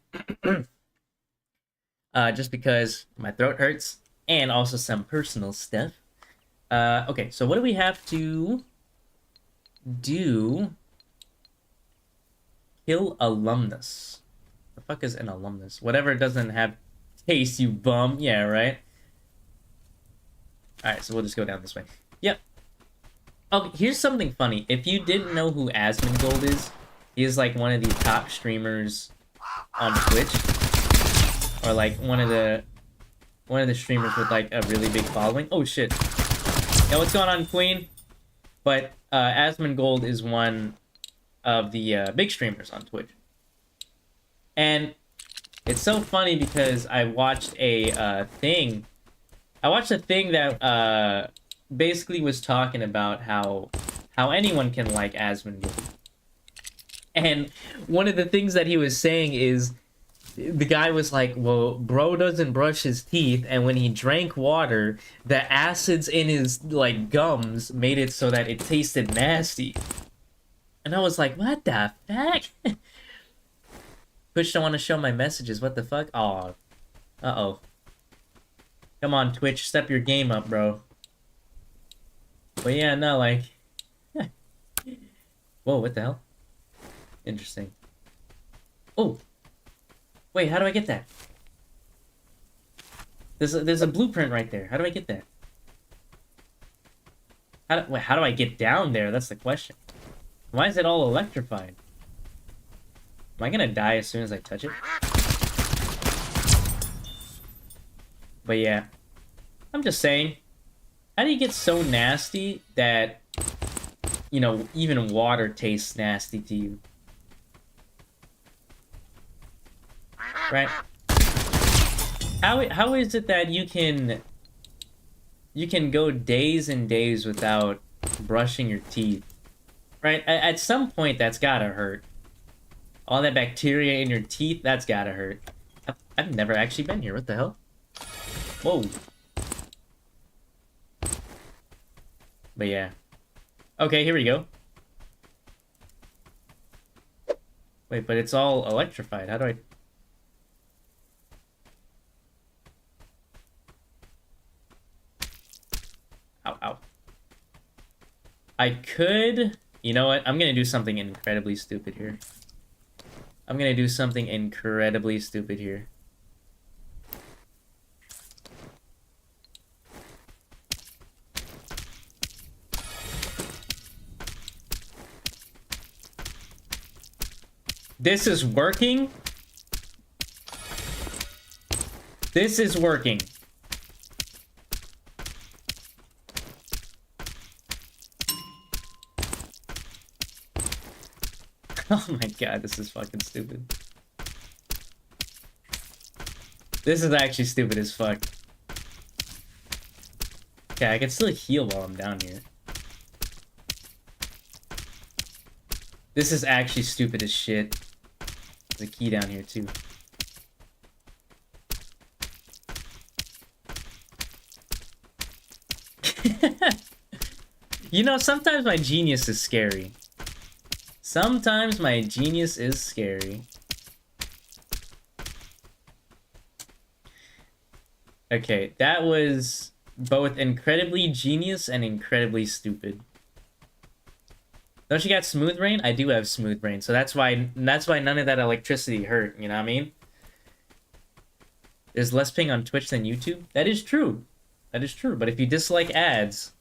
Just because my throat hurts and also some personal stuff. Okay, so what do we have to do? Kill alumnus. The fuck is an alumnus? Whatever doesn't have taste, you bum. Yeah, right? Alright, so we'll just go down this way. Yep. Okay, here's something funny. If you didn't know who Asmongold is, he is like one of the top streamers on Twitch. Or like one of the streamers with like a really big following. Oh shit. Yeah, what's going on, Queen? But Asmongold is one of the big streamers on Twitch. And it's so funny because I watched a thing. I watched a thing that basically was talking about how anyone can like Asmongold. And one of the things that he was saying is the guy was like, well, bro doesn't brush his teeth, and when he drank water, the acids in his like gums made it so that it tasted nasty. And I was like, what the fuck? Twitch don't want to show my messages. What the fuck? Aw. Uh-oh. Come on, Twitch. Step your game up, bro. But yeah, no, like... Whoa, what the hell? Interesting. Oh! Wait, how do I get that? There's a blueprint right there. How do I get that? How do I get down there? That's the question. Why is it all electrified? Am I gonna die as soon as I touch it? But yeah. I'm just saying. How do you get so nasty that, you know, even water tastes nasty to you? Right? How is it that you can go days and days without brushing your teeth? Right? At some point, that's gotta hurt. All that bacteria in your teeth, that's gotta hurt. I've never actually been here. What the hell? Whoa. But yeah. Okay, here we go. Wait, but it's all electrified. How do I... Ow, ow. I could... You know what? I'm gonna do something incredibly stupid here. I'm gonna do something incredibly stupid here. This is working? This is working. Oh my god, this is fucking stupid. This is actually stupid as fuck. Okay, I can still heal while I'm down here. This is actually stupid as shit. There's a key down here too. You know, sometimes my genius is scary. Sometimes my genius is scary. Okay, that was both incredibly genius and incredibly stupid. Don't you got smooth brain? I do have smooth brain, so that's why none of that electricity hurt, you know what I mean? There's less ping on Twitch than YouTube? That is true. That is true, but if you dislike ads,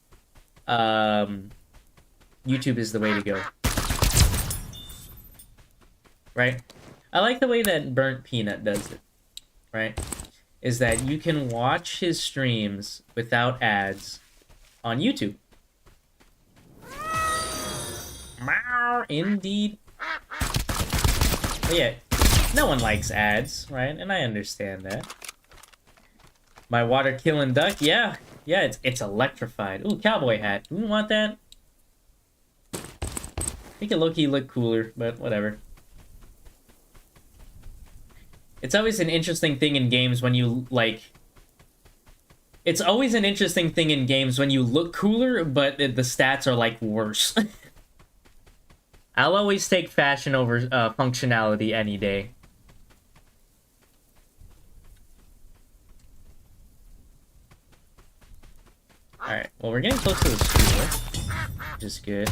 YouTube is the way to go. Right? I like the way that Burnt Peanut does it, right? Is that you can watch his streams without ads on YouTube. Indeed. But yeah, no one likes ads, right? And I understand that. My water killing duck, yeah. Yeah, it's electrified. Ooh, cowboy hat. Do we want that? Make it low-key look cooler, but whatever. It's always an interesting thing in games when you, like... It's always an interesting thing in games when you look cooler, but the stats are, like, worse. I'll always take fashion over functionality any day. Alright, well, we're getting close to the school, which is good.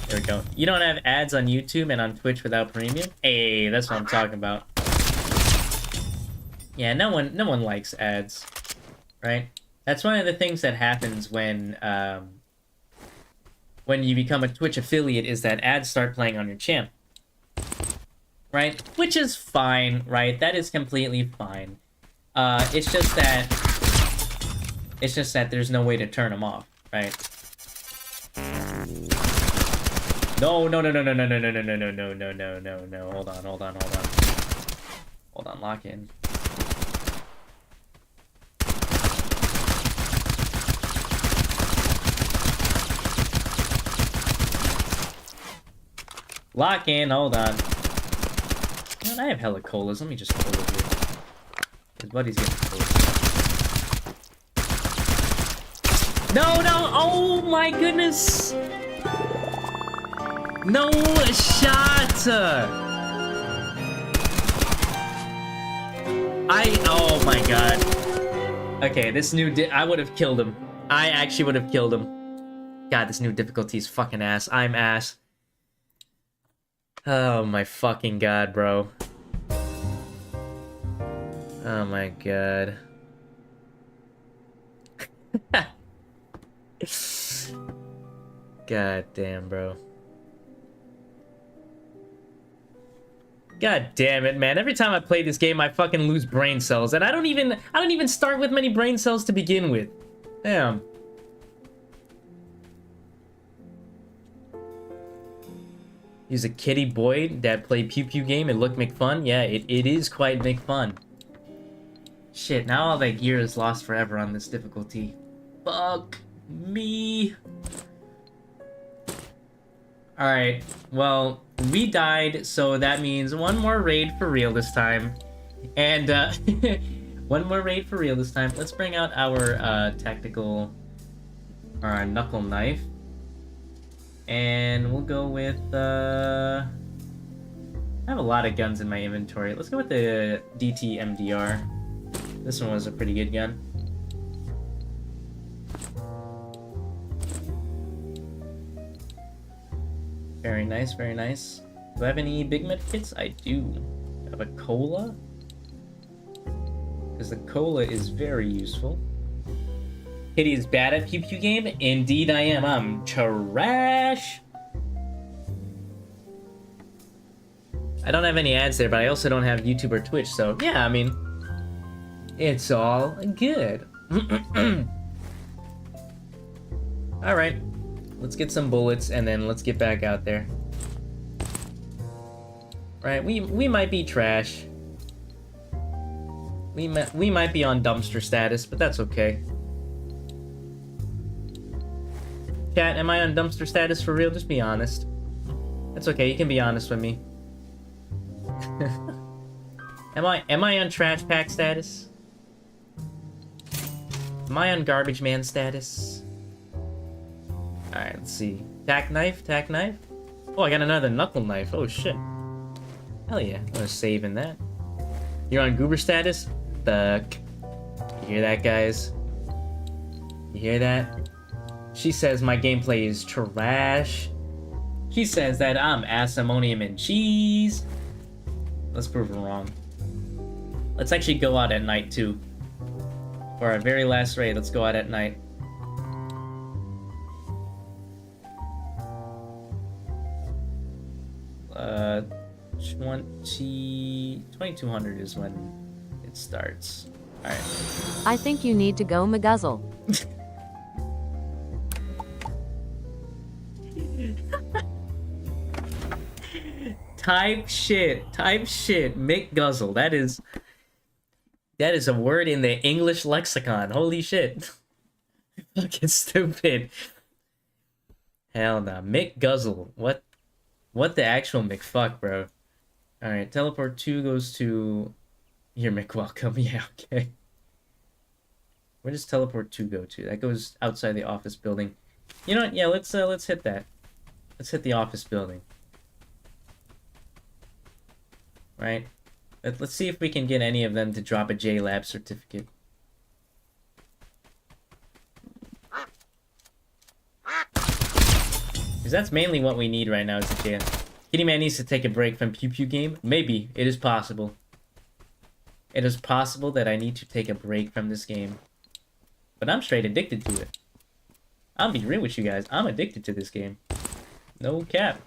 There we go. You don't have ads on YouTube and on Twitch without premium? Hey, that's what I'm talking about. Yeah, no one likes ads, right? That's one of the things that happens when you become a Twitch affiliate, is that ads start playing on your channel, right? Which is fine, right? That is completely fine. It's just that there's no way to turn them off, right? No. Hold on, lock in. Lock in, hold on. Man, I have hella colas. Let me just cola here. His buddy's getting cola. No! Oh my goodness! No shot! Oh my god. Okay, this new I would have killed him. I actually would have killed him. God, this new difficulty is fucking ass. I'm ass. Oh my fucking god, bro. Oh my god. God damn, bro. God damn it, man. Every time I play this game, I fucking lose brain cells. And I don't even start with many brain cells to begin with. Damn. He's a kitty boy that played Pew Pew game and looked McFun. Yeah, it is quite McFun. Shit, now all that gear is lost forever on this difficulty. Fuck me. Alright, well, we died, so that means one more raid for real this time. And, one more raid for real this time. Let's bring out our, tactical... our knuckle knife. And we'll go with, I have a lot of guns in my inventory. Let's go with the DT MDR. This one was a pretty good gun. Very nice, very nice. Do I have any big med kits? I do. I have a cola. Because the cola is very useful. Kitty is bad at Pew Pew game? Indeed I am. I'm trash. I don't have any ads there, but I also don't have YouTube or Twitch, so yeah, I mean, it's all good. Alright, let's get some bullets and then let's get back out there. Right, we might be trash. We might be on dumpster status, but that's okay. Chat, am I on dumpster status for real? Just be honest. That's okay, you can be honest with me. Am I on trash pack status? Am I on garbage man status? Alright, let's see. Tack knife, tack knife. Oh, I got another knuckle knife. Oh shit. Hell yeah, I'm saving that. You're on goober status? Fuck. You hear that, guys? You hear that? She says my gameplay is trash. She says that I'm ammonium and cheese. Let's prove her wrong. Let's actually go out at night, too. For our very last raid, let's go out at night. Uh, 2200 is when it starts. Alright. I think you need to go McGuzzle. Type shit, McGuzzle. That is a word in the English lexicon. Holy shit. Fucking stupid. Hell no. McGuzzle. What? What the actual McFuck, bro? Alright, teleport 2 goes to... Here, McWelcome. Yeah, okay. Where does teleport 2 go to? That goes outside the office building. You know what? Yeah, let's hit that. Let's hit the office building. Right? Let's see if we can get any of them to drop a JLab certificate. Because that's mainly what we need right now is a JLab. Kitty Man needs to take a break from Pew Pew game? Maybe. It is possible. It is possible that I need to take a break from this game. But I'm straight addicted to it. I'll be real with you guys. I'm addicted to this game. No cap.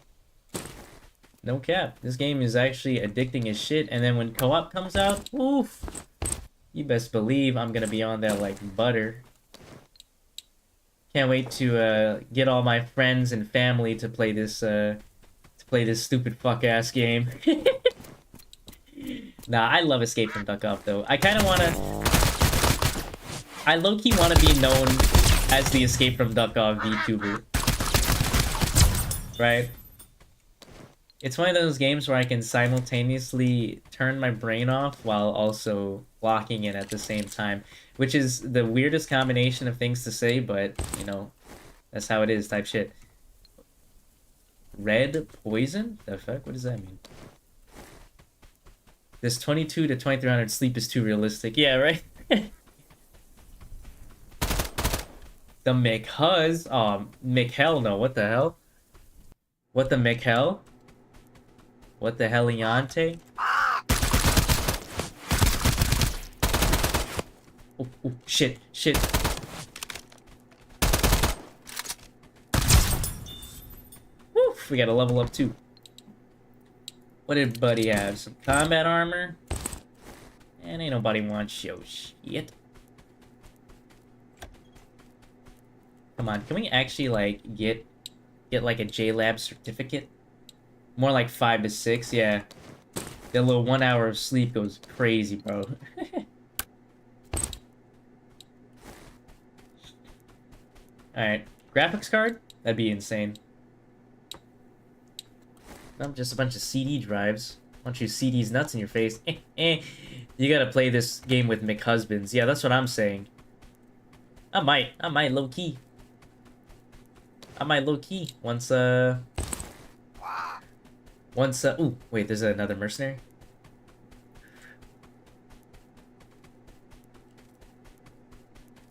No cap. This game is actually addicting as shit. And then when co-op comes out, oof. You best believe I'm gonna be on that like butter. Can't wait to get all my friends and family to play this stupid fuck ass game. Nah, I love Escape from Duckov though. I kind of wanna. I low-key wanna be known as the Escape from Duckov VTuber. Right? It's one of those games where I can simultaneously turn my brain off while also locking in at the same time, which is the weirdest combination of things to say, but, you know, that's how it is type shit. Red poison? The fuck? What does that mean? This 22 to 2300 sleep is too realistic. Yeah, right? The McHuz? Oh, McHell, no. What the hell? What the McHell? What the Heliante? Oh, oh, shit, shit. Woof, we gotta level up too. What did Buddy have? Some combat armor? And ain't nobody wants your shit. Come on, can we actually, like, get like, a JLab certificate? More like 5 to 6, yeah. That little 1 hour of sleep goes crazy, bro. Alright, graphics card? That'd be insane. Not just a bunch of CD drives. Bunch of CDs nuts in your face. You gotta play this game with McHusbands. Yeah, that's what I'm saying. I might low-key. Once, ooh, wait, there's another mercenary?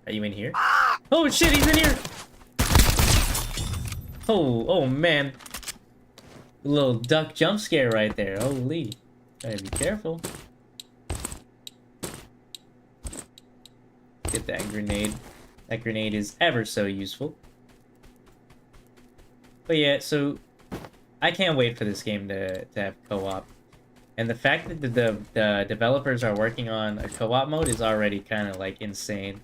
Are you in here? Oh shit, he's in here! Oh man. A little duck jump scare right there, holy. Gotta be careful. Get that grenade. That grenade is ever so useful. But yeah, so I can't wait for this game to have co-op. And the fact that the developers are working on a co-op mode is already kind of like insane.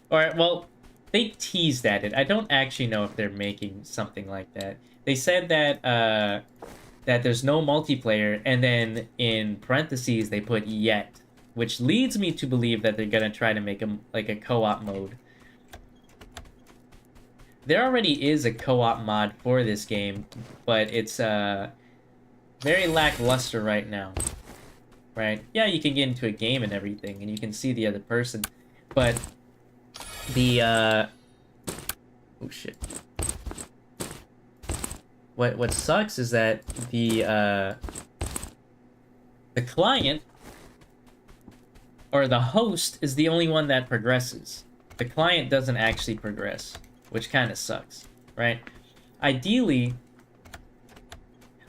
Or, well, they teased at it. I don't actually know if they're making something like that. They said that that there's no multiplayer, and then in parentheses they put yet, which leads me to believe that they're gonna try to make a co-op mode. There already is a co-op mod for this game, but it's very lackluster right now. Right? Yeah, you can get into a game and everything, and you can see the other person, but the oh shit. What sucks is that the client or the host is the only one that progresses. The client doesn't actually progress, which kind of sucks, right? Ideally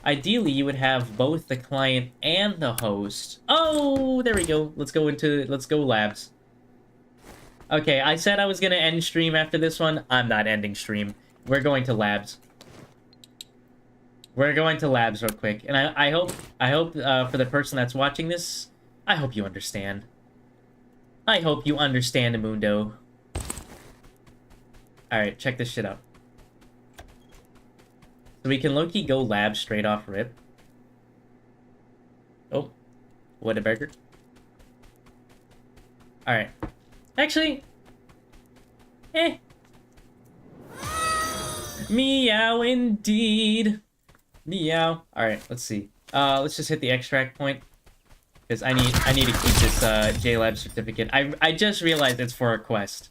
you would have both the client and the host. Oh, there we go. Let's go labs. Okay, I said I was gonna end stream after this one. I'm not ending stream. We're going to labs. We're going to labs real quick, and I hope for the person that's watching this, I hope you understand. I hope you understand, Mundo. Alright, check this shit out. So we can low-key go lab straight off rip. Oh, what a burger. Alright. Actually, Meow indeed. Meow. All right, let's see. Let's just hit the extract point because I need to keep this JLab certificate. I just realized it's for a quest,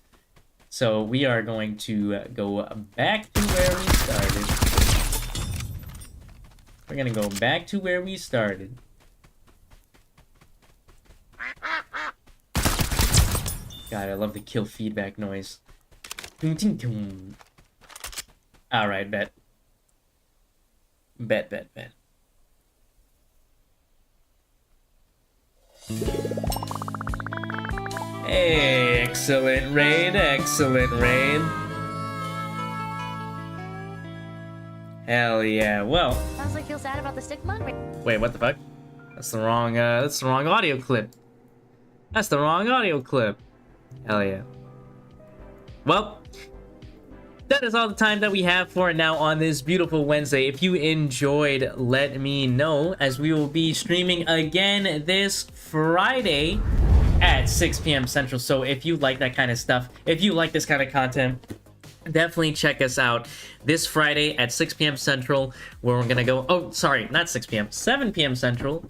so we are going to go back to where we started. We're gonna go back to where we started. God, I love the kill feedback noise. Alright, bet. Bet. Hey, excellent raid, Hell yeah, well. Sounds like you're sad about the stick mud. Wait, what the fuck? That's the wrong audio clip. Hell yeah. Well, that is all the time that we have for now on this beautiful Wednesday. If you enjoyed, let me know, as we will be streaming again this Friday at 6 p.m. Central. So if you like that kind of stuff, if you like this kind of content, definitely check us out this Friday at 6 p.m. Central, where we're gonna go. Oh, sorry, not 6 p.m. 7 p.m. Central.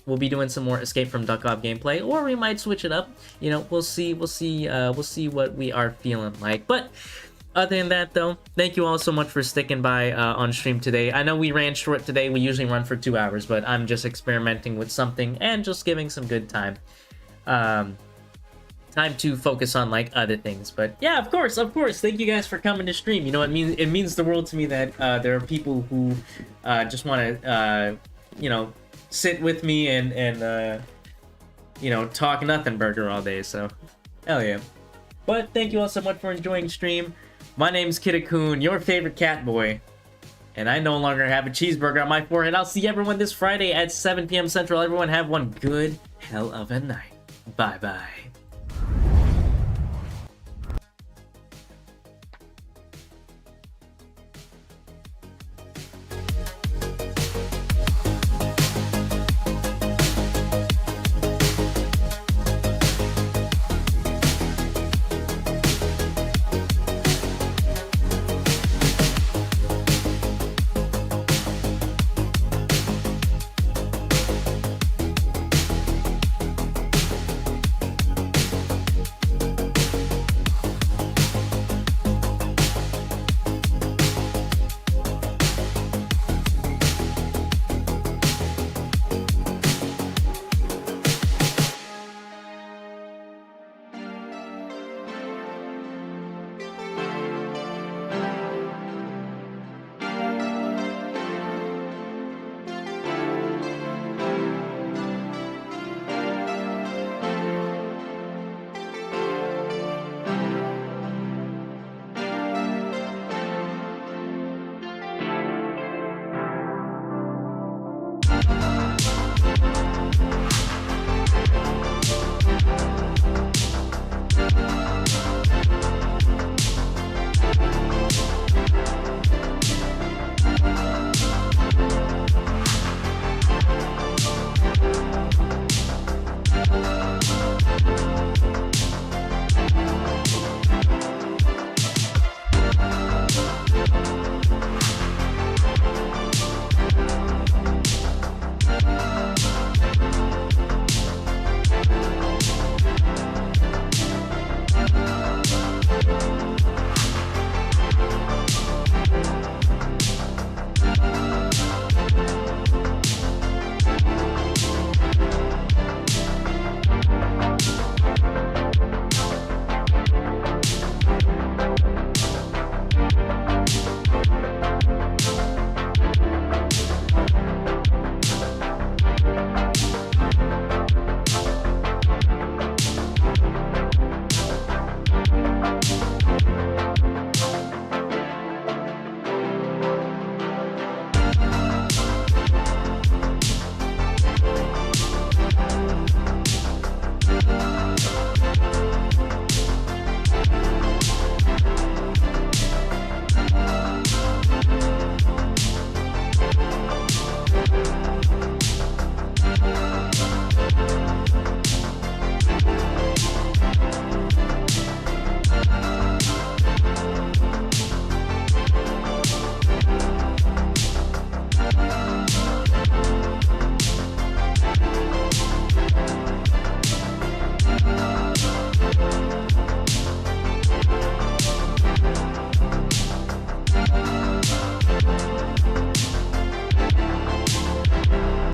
We'll be doing some more Escape from Duckov gameplay, or we might switch it up. You know, we'll see what we are feeling like. But other than that, though, thank you all so much for sticking by on stream today. I know we ran short today. We usually run for 2 hours, but I'm just experimenting with something and just giving some good time. Time to focus on like other things. But yeah, of course, thank you guys for coming to stream. You know, it means the world to me that there are people who just want to you know, sit with me and you know, talk nothing burger all day. So hell yeah. But thank you all so much for enjoying stream. My name's Kidakun, your favorite cat boy, and I no longer have a cheeseburger on my forehead. I'll see everyone this Friday at 7 p.m. Central. Everyone have one good hell of a night. Bye bye.